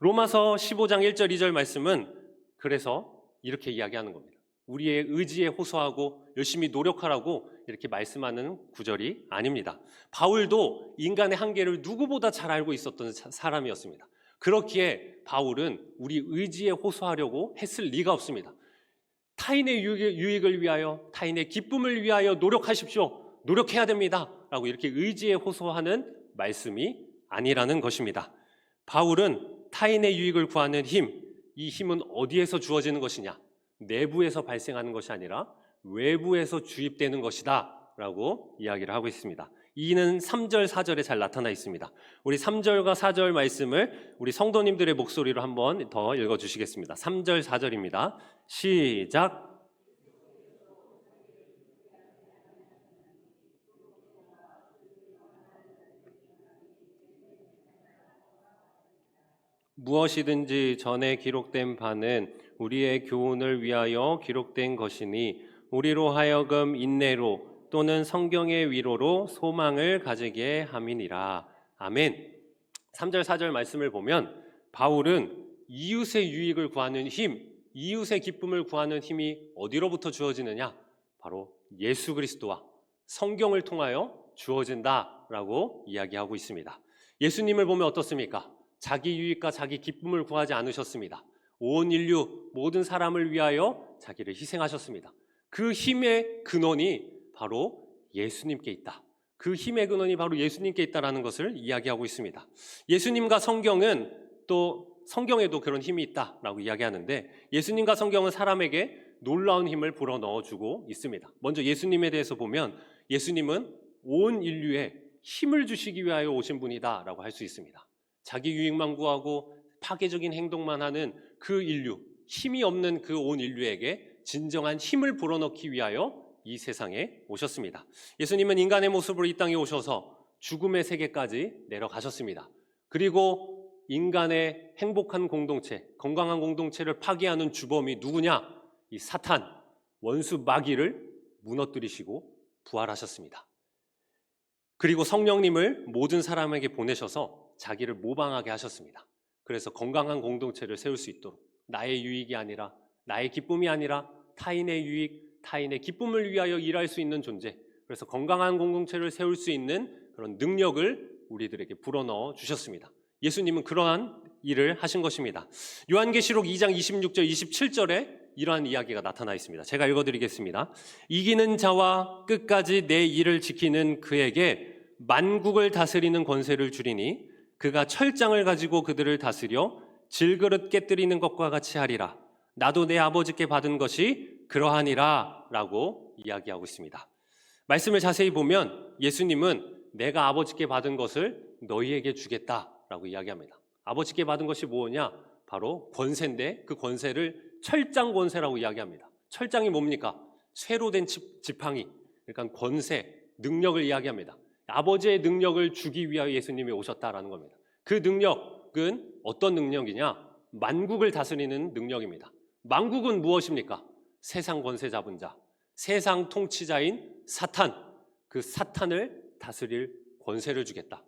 로마서 15장 1절 2절 말씀은 그래서 이렇게 이야기하는 겁니다. 우리의 의지에 호소하고 열심히 노력하라고 이렇게 말씀하는 구절이 아닙니다. 바울도 인간의 한계를 누구보다 잘 알고 있었던 사람이었습니다. 그렇기에 바울은 우리 의지에 호소하려고 했을 리가 없습니다. 타인의 유익을 위하여, 타인의 기쁨을 위하여 노력하십시오. 노력해야 됩니다. 라고 이렇게 의지에 호소하는 말씀이 아니라는 것입니다. 바울은 타인의 유익을 구하는 힘, 이 힘은 어디에서 주어지는 것이냐? 내부에서 발생하는 것이 아니라 외부에서 주입되는 것이다 라고 이야기를 하고 있습니다. 이는 3절, 4절에 잘 나타나 있습니다. 우리 3절과 4절 말씀을 우리 성도님들의 목소리로 한번 더 읽어주시겠습니다. 3절, 4절입니다. 시작! 무엇이든지 전에 기록된 바는 우리의 교훈을 위하여 기록된 것이니 우리로 하여금 인내로 또는 성경의 위로로 소망을 가지게 함이니라. 아멘. 3절 4절 말씀을 보면 바울은 이웃의 유익을 구하는 힘, 이웃의 기쁨을 구하는 힘이 어디로부터 주어지느냐? 바로 예수 그리스도와 성경을 통하여 주어진다라고 이야기하고 있습니다. 예수님을 보면 어떻습니까? 자기 유익과 자기 기쁨을 구하지 않으셨습니다. 온 인류 모든 사람을 위하여 자기를 희생하셨습니다. 그 힘의 근원이 바로 예수님께 있다. 그 힘의 근원이 바로 예수님께 있다라는 것을 이야기하고 있습니다. 예수님과 성경은 또 성경에도 그런 힘이 있다라고 이야기하는데 예수님과 성경은 사람에게 놀라운 힘을 불어넣어주고 있습니다. 먼저 예수님에 대해서 보면 예수님은 온 인류에 힘을 주시기 위하여 오신 분이다라고 할 수 있습니다. 자기 유익만 구하고 파괴적인 행동만 하는 그 인류, 힘이 없는 그 온 인류에게 진정한 힘을 불어넣기 위하여 이 세상에 오셨습니다. 예수님은 인간의 모습으로 이 땅에 오셔서 죽음의 세계까지 내려가셨습니다. 그리고 인간의 행복한 공동체, 건강한 공동체를 파괴하는 주범이 누구냐? 이 사탄, 원수 마귀를 무너뜨리시고 부활하셨습니다. 그리고 성령님을 모든 사람에게 보내셔서 자기를 모방하게 하셨습니다. 그래서 건강한 공동체를 세울 수 있도록 나의 유익이 아니라 나의 기쁨이 아니라 타인의 유익, 타인의 기쁨을 위하여 일할 수 있는 존재, 그래서 건강한 공동체를 세울 수 있는 그런 능력을 우리들에게 불어넣어 주셨습니다. 예수님은 그러한 일을 하신 것입니다. 요한계시록 2장 26절 27절에 이러한 이야기가 나타나 있습니다. 제가 읽어드리겠습니다. 이기는 자와 끝까지 내 일을 지키는 그에게 만국을 다스리는 권세를 주리니 그가 철장을 가지고 그들을 다스려 질그릇 깨뜨리는 것과 같이 하리라. 나도 내 아버지께 받은 것이 그러하니라 라고 이야기하고 있습니다. 말씀을 자세히 보면 예수님은 내가 아버지께 받은 것을 너희에게 주겠다라고 이야기합니다. 아버지께 받은 것이 뭐냐? 바로 권세인데 그 권세를 철장 권세라고 이야기합니다. 철장이 뭡니까? 쇠로 된 지팡이, 그러니까 권세, 능력을 이야기합니다. 아버지의 능력을 주기 위하여 예수님이 오셨다라는 겁니다. 그 능력은 어떤 능력이냐? 만국을 다스리는 능력입니다. 만국은 무엇입니까? 세상 권세 잡은 자, 세상 통치자인 사탄, 그 사탄을 다스릴 권세를 주겠다.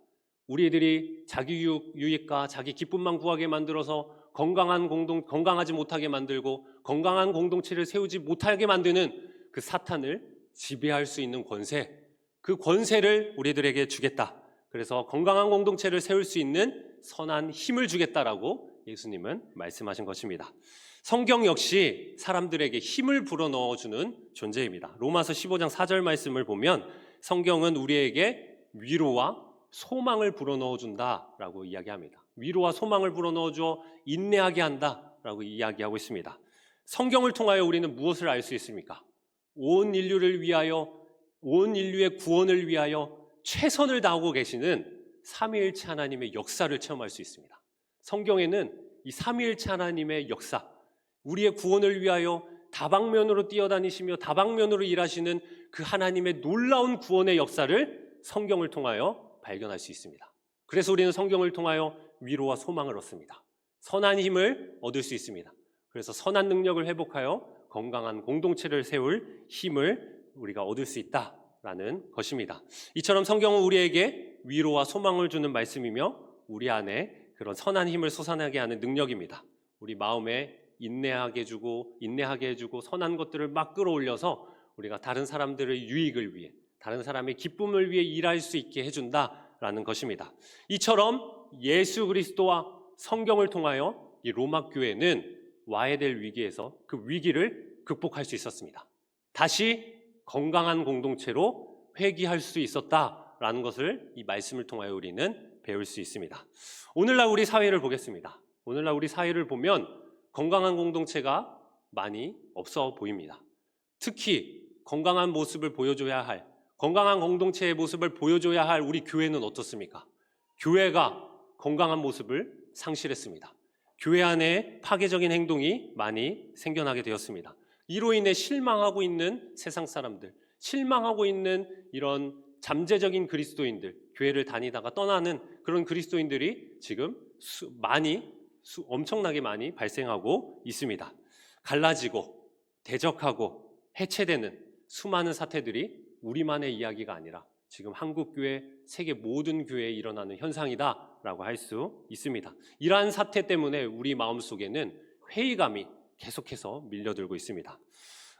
우리들이 자기 유익과 자기 기쁨만 구하게 만들어서 건강하지 못하게 만들고 건강한 공동체를 세우지 못하게 만드는 그 사탄을 지배할 수 있는 권세, 그 권세를 우리들에게 주겠다. 그래서 건강한 공동체를 세울 수 있는 선한 힘을 주겠다라고 예수님은 말씀하신 것입니다. 성경 역시 사람들에게 힘을 불어넣어주는 존재입니다. 로마서 15장 4절 말씀을 보면 성경은 우리에게 위로와 소망을 불어넣어준다라고 이야기합니다. 위로와 소망을 불어넣어줘 인내하게 한다라고 이야기하고 있습니다. 성경을 통하여 우리는 무엇을 알 수 있습니까? 온 인류를 위하여, 온 인류의 구원을 위하여 최선을 다하고 계시는 삼위일체 하나님의 역사를 체험할 수 있습니다. 성경에는 이 삼위일체 하나님의 역사, 우리의 구원을 위하여 다방면으로 뛰어다니시며 다방면으로 일하시는 그 하나님의 놀라운 구원의 역사를 성경을 통하여 발견할 수 있습니다. 그래서 우리는 성경을 통하여 위로와 소망을 얻습니다. 선한 힘을 얻을 수 있습니다. 그래서 선한 능력을 회복하여 건강한 공동체를 세울 힘을 우리가 얻을 수 있다라는 것입니다. 이처럼 성경은 우리에게 위로와 소망을 주는 말씀이며 우리 안에 그런 선한 힘을 솟아나게 하는 능력입니다. 우리 마음에 인내하게 해주고 선한 것들을 막 끌어올려서 우리가 다른 사람들의 유익을 위해, 다른 사람의 기쁨을 위해 일할 수 있게 해준다라는 것입니다. 이처럼 예수 그리스도와 성경을 통하여 이 로마 교회는 와야 될 위기에서 그 위기를 극복할 수 있었습니다. 다시 건강한 공동체로 회귀할 수 있었다라는 것을 이 말씀을 통하여 우리는 배울 수 있습니다. 오늘날 우리 사회를 보겠습니다. 오늘날 우리 사회를 보면 건강한 공동체가 많이 없어 보입니다. 특히 건강한 모습을 보여줘야 할, 건강한 공동체의 모습을 보여줘야 할 우리 교회는 어떻습니까? 교회가 건강한 모습을 상실했습니다. 교회 안에 파괴적인 행동이 많이 생겨나게 되었습니다. 이로 인해 실망하고 있는 세상 사람들, 실망하고 있는 이런 잠재적인 그리스도인들, 교회를 다니다가 떠나는 그런 그리스도인들이 지금 엄청나게 많이 발생하고 있습니다. 갈라지고 대적하고 해체되는 수많은 사태들이 우리만의 이야기가 아니라 지금 한국교회, 세계 모든 교회에 일어나는 현상이다라고 할 수 있습니다. 이러한 사태 때문에 우리 마음속에는 회의감이 계속해서 밀려들고 있습니다.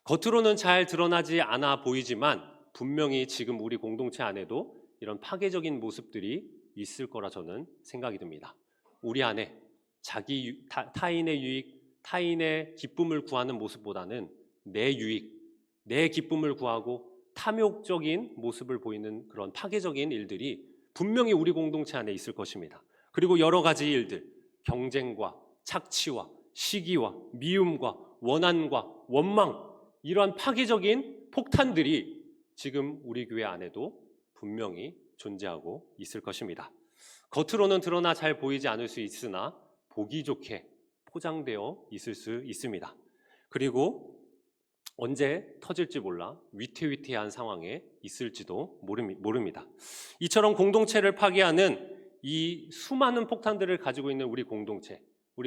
겉으로는 잘 드러나지 않아 보이지만 분명히 지금 우리 공동체 안에도 이런 파괴적인 모습들이 있을 거라 저는 생각이 듭니다. 우리 안에 타인의 유익, 타인의 기쁨을 구하는 모습보다는 내 유익, 내 기쁨을 구하고 탐욕적인 모습을 보이는 그런 파괴적인 일들이 분명히 우리 공동체 안에 있을 것입니다. 그리고 여러 가지 일들, 경쟁과 착취와 시기와 미움과 원한과 원망, 이러한 파괴적인 폭탄들이 지금 우리 교회 안에도 분명히 존재하고 있을 것입니다. 겉으로는 드러나 잘 보이지 않을 수 있으나 보기 좋게 포장되어 있을 수 있습니다. 그리고 언제 터질지 몰라 위태위태한 상황에 있을지도 모릅니다. 이처럼 공동체를 파괴하는 이 수많은 폭탄들을 가지고 있는 우리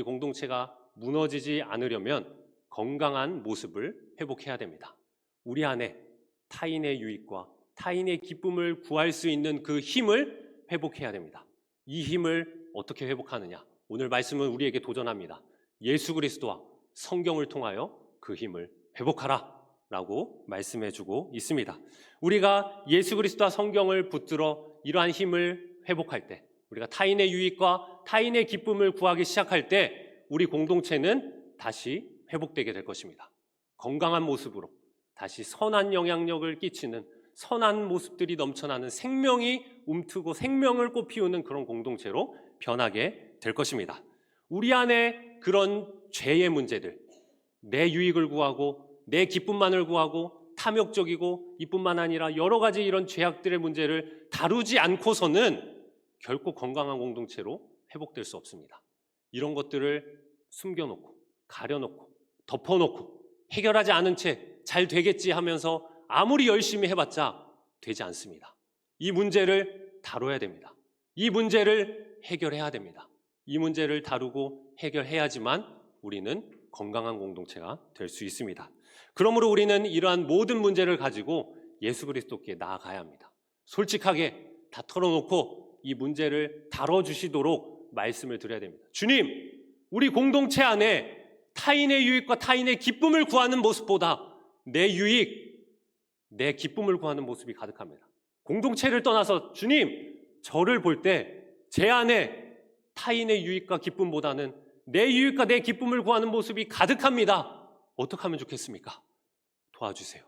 공동체가 무너지지 않으려면 건강한 모습을 회복해야 됩니다. 우리 안에 타인의 유익과 타인의 기쁨을 구할 수 있는 그 힘을 회복해야 됩니다. 이 힘을 어떻게 회복하느냐? 오늘 말씀은 우리에게 도전합니다. 예수 그리스도와 성경을 통하여 그 힘을 회복하라 라고 말씀해주고 있습니다. 우리가 예수 그리스도와 성경을 붙들어 이러한 힘을 회복할 때, 우리가 타인의 유익과 타인의 기쁨을 구하기 시작할 때 우리 공동체는 다시 회복되게 될 것입니다. 건강한 모습으로 다시 선한 영향력을 끼치는 선한 모습들이 넘쳐나는 생명이 움트고 생명을 꽃피우는 그런 공동체로 변하게 될 것입니다. 우리 안에 그런 죄의 문제들, 내 유익을 구하고 내 기쁨만을 구하고 탐욕적이고 이뿐만 아니라 여러 가지 이런 죄악들의 문제를 다루지 않고서는 결코 건강한 공동체로 회복될 수 없습니다. 이런 것들을 숨겨놓고 가려놓고 덮어놓고 해결하지 않은 채 잘 되겠지 하면서 아무리 열심히 해봤자 되지 않습니다. 이 문제를 다뤄야 됩니다. 이 문제를 해결해야 됩니다. 이 문제를 다루고 해결해야지만 우리는 건강한 공동체가 될 수 있습니다. 그러므로 우리는 이러한 모든 문제를 가지고 예수 그리스도께 나아가야 합니다. 솔직하게 다 털어놓고 이 문제를 다뤄주시도록 말씀을 드려야 됩니다. 주님, 우리 공동체 안에 타인의 유익과 타인의 기쁨을 구하는 모습보다 내 유익, 내 기쁨을 구하는 모습이 가득합니다. 공동체를 떠나서 주님, 저를 볼 때 제 안에 타인의 유익과 기쁨보다는 내 유익과 내 기쁨을 구하는 모습이 가득합니다. 어떻게 하면 좋겠습니까? 도와주세요.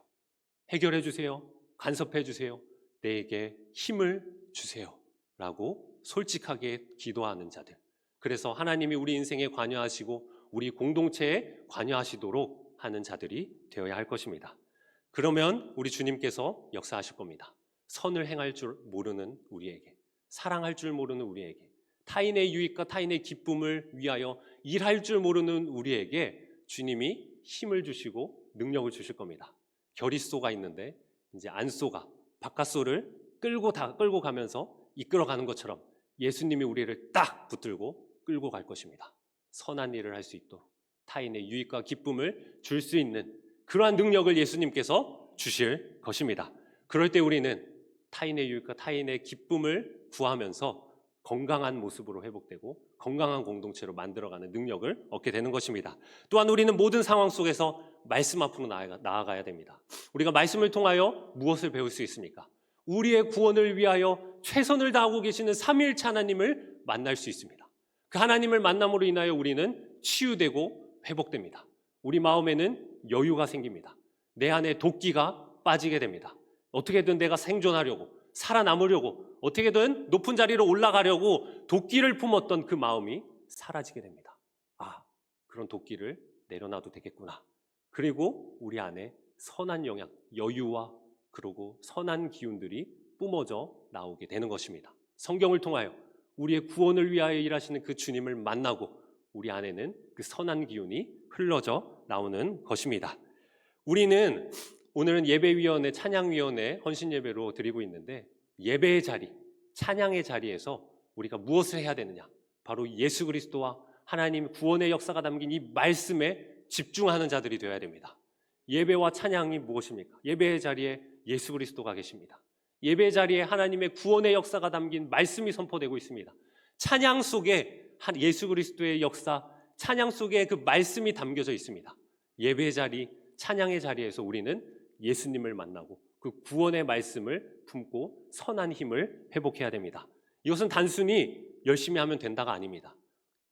해결해 주세요. 간섭해 주세요. 내게 힘을 주세요. 라고 솔직하게 기도하는 자들. 그래서 하나님이 우리 인생에 관여하시고 우리 공동체에 관여하시도록 하는 자들이 되어야 할 것입니다. 그러면 우리 주님께서 역사하실 겁니다. 선을 행할 줄 모르는 우리에게, 사랑할 줄 모르는 우리에게, 타인의 유익과 타인의 기쁨을 위하여 일할 줄 모르는 우리에게 주님이 힘을 주시고 능력을 주실 겁니다. 결의소가 있는데 이제 안소가 바깥소를 끌고 가면서 이끌어가는 것처럼 예수님이 우리를 딱 붙들고 끌고 갈 것입니다. 선한 일을 할 수 있도록 타인의 유익과 기쁨을 줄 수 있는 그러한 능력을 예수님께서 주실 것입니다. 그럴 때 우리는 타인의 유익과 타인의 기쁨을 구하면서 건강한 모습으로 회복되고 건강한 공동체로 만들어가는 능력을 얻게 되는 것입니다. 또한 우리는 모든 상황 속에서 말씀 앞으로 나아가야 됩니다. 우리가 말씀을 통하여 무엇을 배울 수 있습니까? 우리의 구원을 위하여 최선을 다하고 계시는 삼위일체 하나님을 만날 수 있습니다. 그 하나님을 만남으로 인하여 우리는 치유되고 회복됩니다. 우리 마음에는 여유가 생깁니다. 내 안에 도끼가 빠지게 됩니다. 어떻게든 내가 생존하려고, 살아남으려고, 어떻게든 높은 자리로 올라가려고 도끼를 품었던 그 마음이 사라지게 됩니다. 아, 그런 도끼를 내려놔도 되겠구나. 그리고 우리 안에 선한 영향, 여유와 그리고 선한 기운들이 뿜어져 나오게 되는 것입니다. 성경을 통하여 우리의 구원을 위하여 일하시는 그 주님을 만나고 우리 안에는 그 선한 기운이 흘러져 나오는 것입니다. 우리는 오늘은 예배위원회, 찬양위원회 헌신예배로 드리고 있는데 예배의 자리, 찬양의 자리에서 우리가 무엇을 해야 되느냐? 바로 예수 그리스도와 하나님 구원의 역사가 담긴 이 말씀에 집중하는 자들이 되어야 됩니다. 예배와 찬양이 무엇입니까? 예배의 자리에 예수 그리스도가 계십니다. 예배 자리에 하나님의 구원의 역사가 담긴 말씀이 선포되고 있습니다. 찬양 속에 예수 그리스도의 역사, 찬양 속에 그 말씀이 담겨져 있습니다. 예배 자리, 찬양의 자리에서 우리는 예수님을 만나고 그 구원의 말씀을 품고 선한 힘을 회복해야 됩니다. 이것은 단순히 열심히 하면 된다가 아닙니다.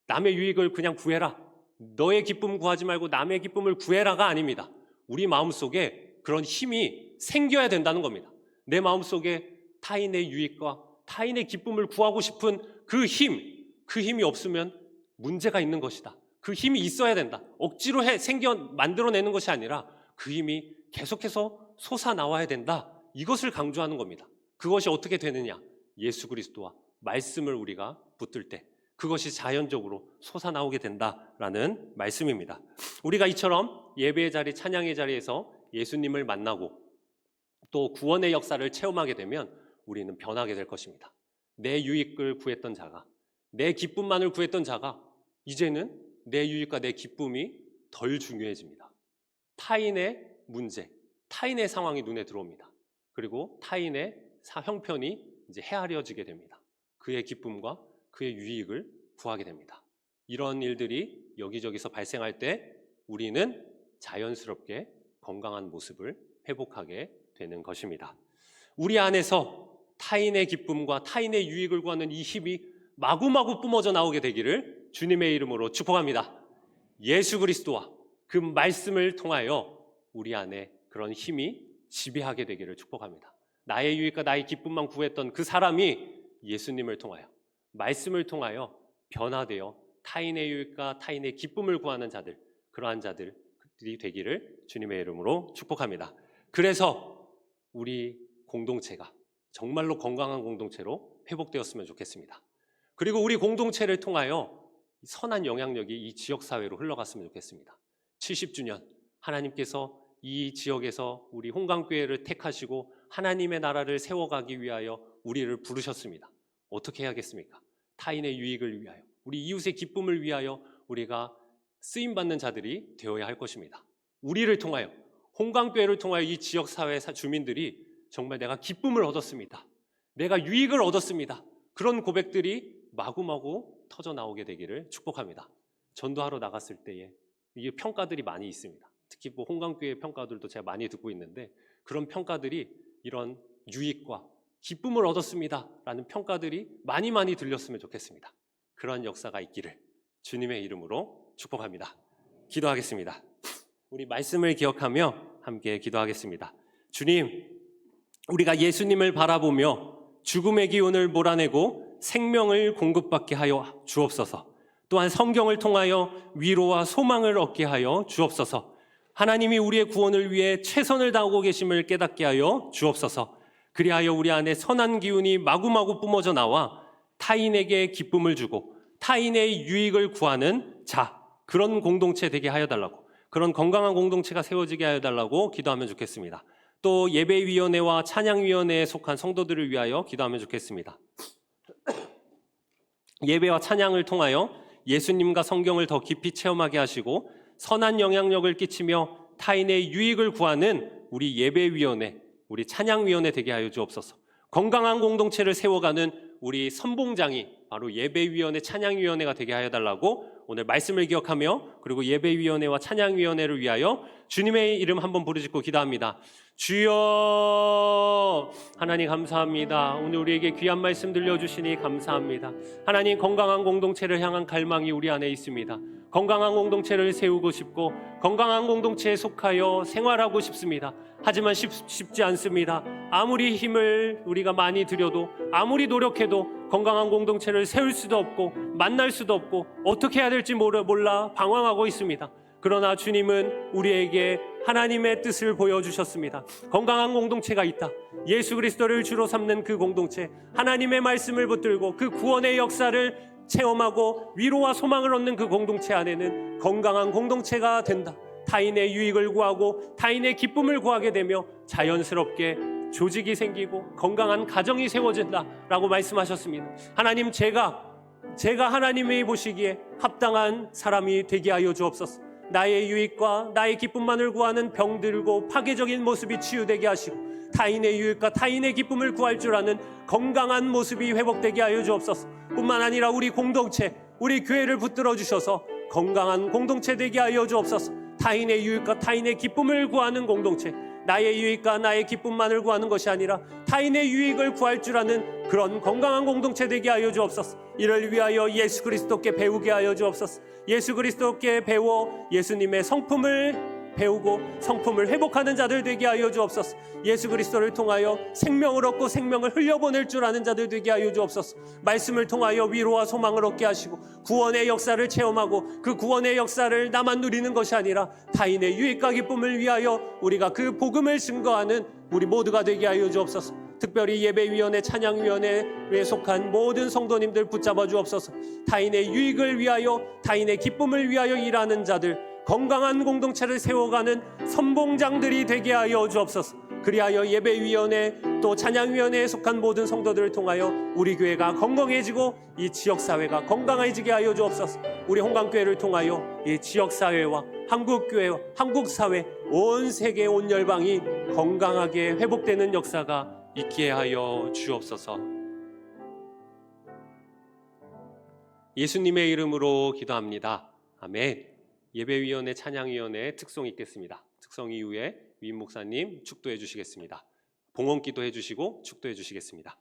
남의 유익을 그냥 구해라, 너의 기쁨 구하지 말고 남의 기쁨을 구해라가 아닙니다. 우리 마음속에 그런 힘이 생겨야 된다는 겁니다. 내 마음속에 타인의 유익과 타인의 기쁨을 구하고 싶은 그 힘이 없으면 문제가 있는 것이다. 그 힘이 있어야 된다. 억지로 만들어내는 것이 아니라 그 힘이 계속해서 솟아나와야 된다. 이것을 강조하는 겁니다. 그것이 어떻게 되느냐? 예수 그리스도와 말씀을 우리가 붙들 때 그것이 자연적으로 솟아나오게 된다라는 말씀입니다. 우리가 이처럼 예배의 자리, 찬양의 자리에서 예수님을 만나고 또 구원의 역사를 체험하게 되면 우리는 변하게 될 것입니다. 내 유익을 구했던 자가, 내 기쁨만을 구했던 자가 이제는 내 유익과 내 기쁨이 덜 중요해집니다. 타인의 문제, 타인의 상황이 눈에 들어옵니다. 그리고 타인의 형편이 이제 헤아려지게 됩니다. 그의 기쁨과 그의 유익을 구하게 됩니다. 이런 일들이 여기저기서 발생할 때 우리는 자연스럽게 건강한 모습을 회복하게 되는 것입니다. 우리 안에서 타인의 기쁨과 타인의 유익을 구하는 이 힘이 마구마구 뿜어져 나오게 되기를 주님의 이름으로 축복합니다. 예수 그리스도와 그 말씀을 통하여 우리 안에 그런 힘이 지배하게 되기를 축복합니다. 나의 유익과 나의 기쁨만 구했던 그 사람이 예수님을 통하여 말씀을 통하여 변화되어 타인의 유익과 타인의 기쁨을 구하는 자들, 그러한 자들이 되기를 주님의 이름으로 축복합니다. 그래서 우리 공동체가 정말로 건강한 공동체로 회복되었으면 좋겠습니다. 그리고 우리 공동체를 통하여 선한 영향력이 이 지역사회로 흘러갔으면 좋겠습니다. 70주년 하나님께서 이 지역에서 우리 홍강교회를 택하시고 하나님의 나라를 세워가기 위하여 우리를 부르셨습니다. 어떻게 해야겠습니까? 타인의 유익을 위하여, 우리 이웃의 기쁨을 위하여 우리가 쓰임받는 자들이 되어야 할 것입니다. 우리를 통하여, 홍강교회를 통하여 이 지역사회 주민들이 정말 내가 기쁨을 얻었습니다. 내가 유익을 얻었습니다. 그런 고백들이 마구마구 터져 나오게 되기를 축복합니다. 전도하러 나갔을 때에 이게 평가들이 많이 있습니다. 특히 홍강교회 평가들도 제가 많이 듣고 있는데 그런 평가들이 이런 유익과 기쁨을 얻었습니다 라는 평가들이 많이 들렸으면 좋겠습니다. 그러한 역사가 있기를 주님의 이름으로 축복합니다. 기도하겠습니다. 우리 말씀을 기억하며 함께 기도하겠습니다. 주님, 우리가 예수님을 바라보며 죽음의 기운을 몰아내고 생명을 공급받게 하여 주옵소서. 또한 성경을 통하여 위로와 소망을 얻게 하여 주옵소서. 하나님이 우리의 구원을 위해 최선을 다하고 계심을 깨닫게 하여 주옵소서. 그리하여 우리 안에 선한 기운이 마구마구 뿜어져 나와 타인에게 기쁨을 주고 타인의 유익을 구하는 자, 그런 공동체 되게 하여 달라고, 그런 건강한 공동체가 세워지게 하여 달라고 기도하면 좋겠습니다. 또 예배위원회와 찬양위원회에 속한 성도들을 위하여 기도하면 좋겠습니다. 예배와 찬양을 통하여 예수님과 성경을 더 깊이 체험하게 하시고 선한 영향력을 끼치며 타인의 유익을 구하는 우리 예배위원회, 우리 찬양위원회 되게 하여 주옵소서. 건강한 공동체를 세워가는 우리 선봉장이 바로 예배위원회, 찬양위원회가 되게 하여 달라고 오늘 말씀을 기억하며, 그리고 예배위원회와 찬양위원회를 위하여 주님의 이름 한번 부르짖고 기도합니다. 주여, 하나님 감사합니다. 오늘 우리에게 귀한 말씀 들려주시니 감사합니다. 하나님, 건강한 공동체를 향한 갈망이 우리 안에 있습니다. 건강한 공동체를 세우고 싶고 건강한 공동체에 속하여 생활하고 싶습니다. 하지만 쉽지 않습니다. 아무리 힘을 우리가 많이 들여도, 아무리 노력해도 건강한 공동체를 세울 수도 없고 만날 수도 없고 어떻게 해야 될지 몰라 방황하고 있습니다. 그러나 주님은 우리에게 하나님의 뜻을 보여주셨습니다. 건강한 공동체가 있다. 예수 그리스도를 주로 삼는 그 공동체, 하나님의 말씀을 붙들고 그 구원의 역사를 체험하고 위로와 소망을 얻는 그 공동체 안에는 건강한 공동체가 된다. 타인의 유익을 구하고 타인의 기쁨을 구하게 되며 자연스럽게 조직이 생기고 건강한 가정이 세워진다 라고 말씀하셨습니다. 하나님, 제가 하나님이 보시기에 합당한 사람이 되게 하여 주옵소서. 나의 유익과 나의 기쁨만을 구하는 병들고 파괴적인 모습이 치유되게 하시고 타인의 유익과 타인의 기쁨을 구할 줄 아는 건강한 모습이 회복되게 하여 주옵소서. 뿐만 아니라 우리 공동체, 우리 교회를 붙들어 주셔서 건강한 공동체 되게 하여 주옵소서. 타인의 유익과 타인의 기쁨을 구하는 공동체, 나의 유익과 나의 기쁨만을 구하는 것이 아니라 타인의 유익을 구할 줄 아는 그런 건강한 공동체 되게 하여 주옵소서. 이를 위하여 예수 그리스도께 배우게 하여 주옵소서. 예수 그리스도께 배워 예수님의 성품을 배우고 성품을 회복하는 자들 되게 하여 주옵소서. 예수 그리스도를 통하여 생명을 얻고 생명을 흘려보낼 줄 아는 자들 되게 하여 주옵소서. 말씀을 통하여 위로와 소망을 얻게 하시고 구원의 역사를 체험하고 그 구원의 역사를 나만 누리는 것이 아니라 타인의 유익과 기쁨을 위하여 우리가 그 복음을 증거하는 우리 모두가 되게 하여 주옵소서. 특별히 예배위원회, 찬양위원회에 속한 모든 성도님들 붙잡아 주옵소서. 타인의 유익을 위하여, 타인의 기쁨을 위하여 일하는 자들, 건강한 공동체를 세워가는 선봉장들이 되게 하여 주옵소서. 그리하여 예배위원회 또 찬양위원회에 속한 모든 성도들을 통하여 우리 교회가 건강해지고 이 지역사회가 건강해지게 하여 주옵소서. 우리 홍강교회를 통하여 이 지역사회와 한국교회와 한국사회, 온 세계 온 열방이 건강하게 회복되는 역사가 있게 하여 주옵소서. 예수님의 이름으로 기도합니다. 아멘. 예배위원회, 찬양위원회 특송 있겠습니다. 특송 이후에 위임 목사님 축도해 주시겠습니다. 봉헌 기도해 주시고 축도해 주시겠습니다.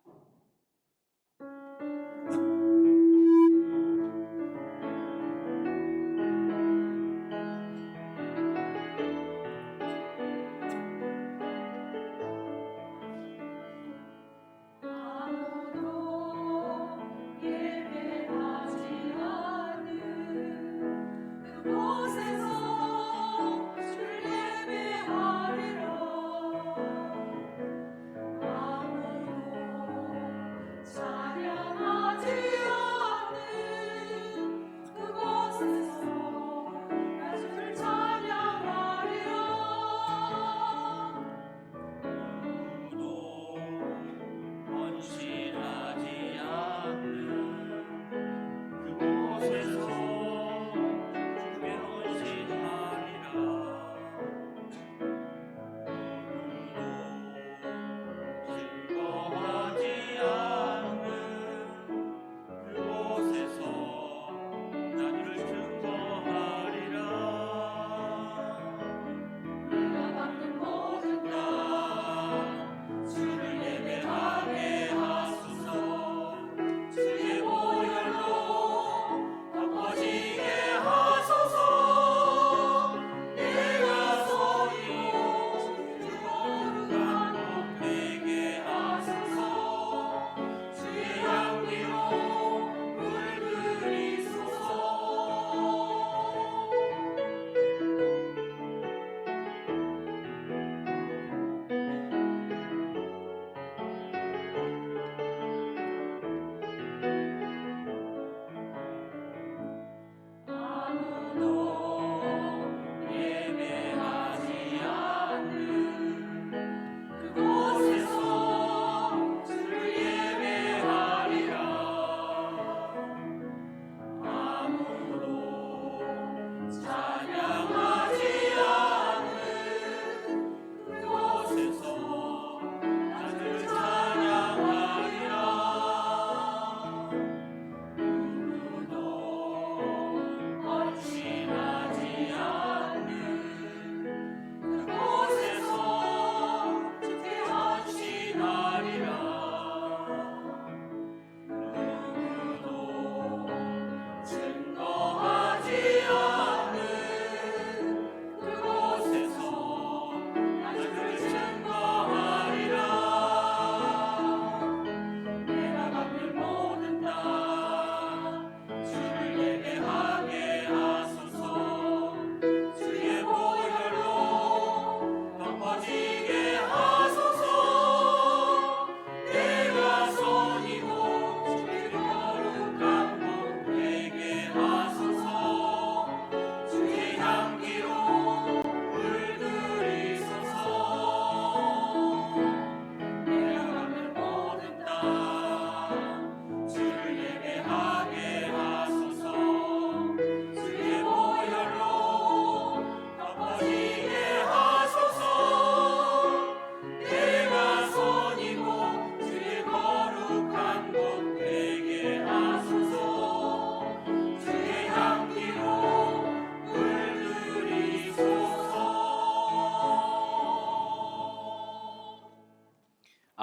곳에서 줄 예배하리라. 아무도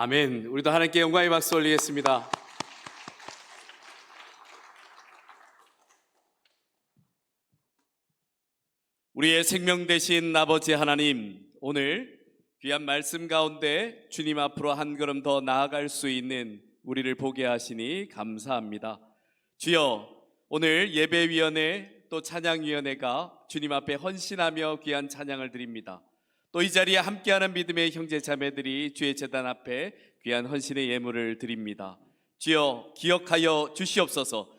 아멘. 우리도 하나님께 영광의 박수 올리겠습니다. 우리의 생명 되신 아버지 하나님, 오늘 귀한 말씀 가운데 주님 앞으로 한 걸음 더 나아갈 수 있는 우리를 보게 하시니 감사합니다. 주여, 오늘 예배위원회 또 찬양위원회가 주님 앞에 헌신하며 귀한 찬양을 드립니다. 또 이 자리에 함께하는 믿음의 형제 자매들이 주의 제단 앞에 귀한 헌신의 예물을 드립니다. 주여, 기억하여 주시옵소서.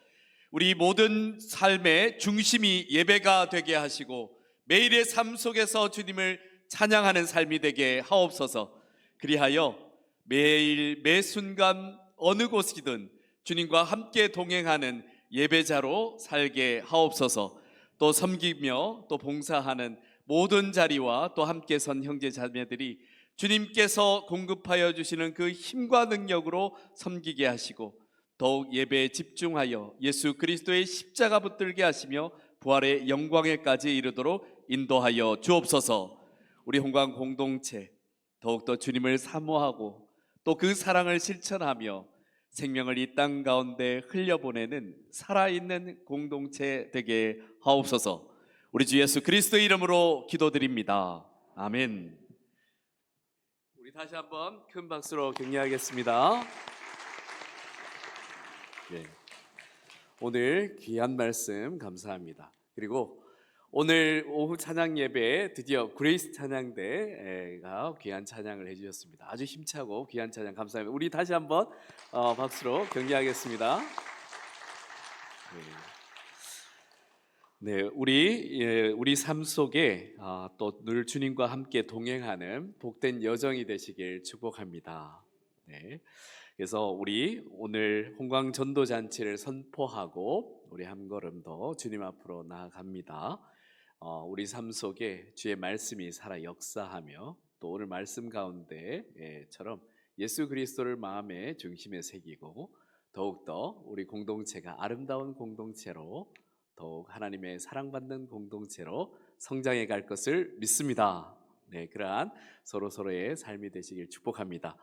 우리 모든 삶의 중심이 예배가 되게 하시고 매일의 삶 속에서 주님을 찬양하는 삶이 되게 하옵소서. 그리하여 매일 매 순간 어느 곳이든 주님과 함께 동행하는 예배자로 살게 하옵소서. 또 섬기며 또 봉사하는 모든 자리와 또 함께 선 형제 자매들이 주님께서 공급하여 주시는 그 힘과 능력으로 섬기게 하시고 더욱 예배에 집중하여 예수 그리스도의 십자가 붙들게 하시며 부활의 영광에까지 이르도록 인도하여 주옵소서. 우리 홍광 공동체 더욱더 주님을 사모하고 또 그 사랑을 실천하며 생명을 이 땅 가운데 흘려보내는 살아있는 공동체 되게 하옵소서. 우리 주 예수 그리스도의 이름으로 기도드립니다. 아멘. 우리 다시 한번 큰 박수로 격려하겠습니다. 네. 오늘 귀한 말씀 감사합니다. 그리고 오늘 오후 찬양 예배에 드디어 그레이스 찬양대가 귀한 찬양을 해주셨습니다. 아주 힘차고 귀한 찬양 감사합니다. 우리 다시 한번 박수로 격려하겠습니다. 네, 우리 삶 속에 또 늘 주님과 함께 동행하는 복된 여정이 되시길 축복합니다. 네, 그래서 우리 오늘 홍광 전도 잔치를 선포하고 우리 한 걸음 더 주님 앞으로 나아갑니다. 우리 삶 속에 주의 말씀이 살아 역사하며 또 오늘 말씀 가운데처럼 예수 그리스도를 마음의 중심에 새기고 더욱더 우리 공동체가 아름다운 공동체로 더욱 하나님의 사랑받는 공동체로 성장해 갈 것을 믿습니다. 네, 그러한 서로서로의 삶이 되시길 축복합니다.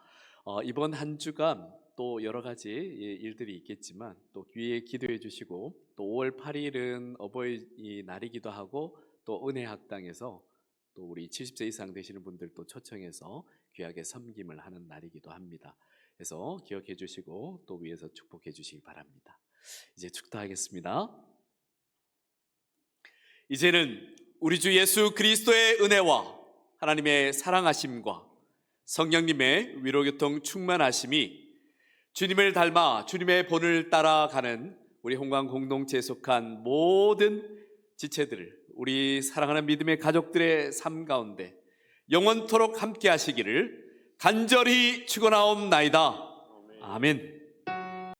이번 한 주간 또 여러 가지 일들이 있겠지만 또 귀에 기도해 주시고 또 5월 8일은 어버이날이기도 하고 또 은혜학당에서 또 우리 70세 이상 되시는 분들도 초청해서 귀하게 섬김을 하는 날이기도 합니다. 그래서 기억해 주시고 또 위에서 축복해 주시기 바랍니다. 이제 축도하겠습니다. 이제는 우리 주 예수 그리스도의 은혜와 하나님의 사랑하심과 성령님의 위로교통 충만하심이 주님을 닮아 주님의 본을 따라가는 우리 홍광 공동체에 속한 모든 지체들, 우리 사랑하는 믿음의 가족들의 삶 가운데 영원토록 함께 하시기를 간절히 축원하옵나이다. 아멘.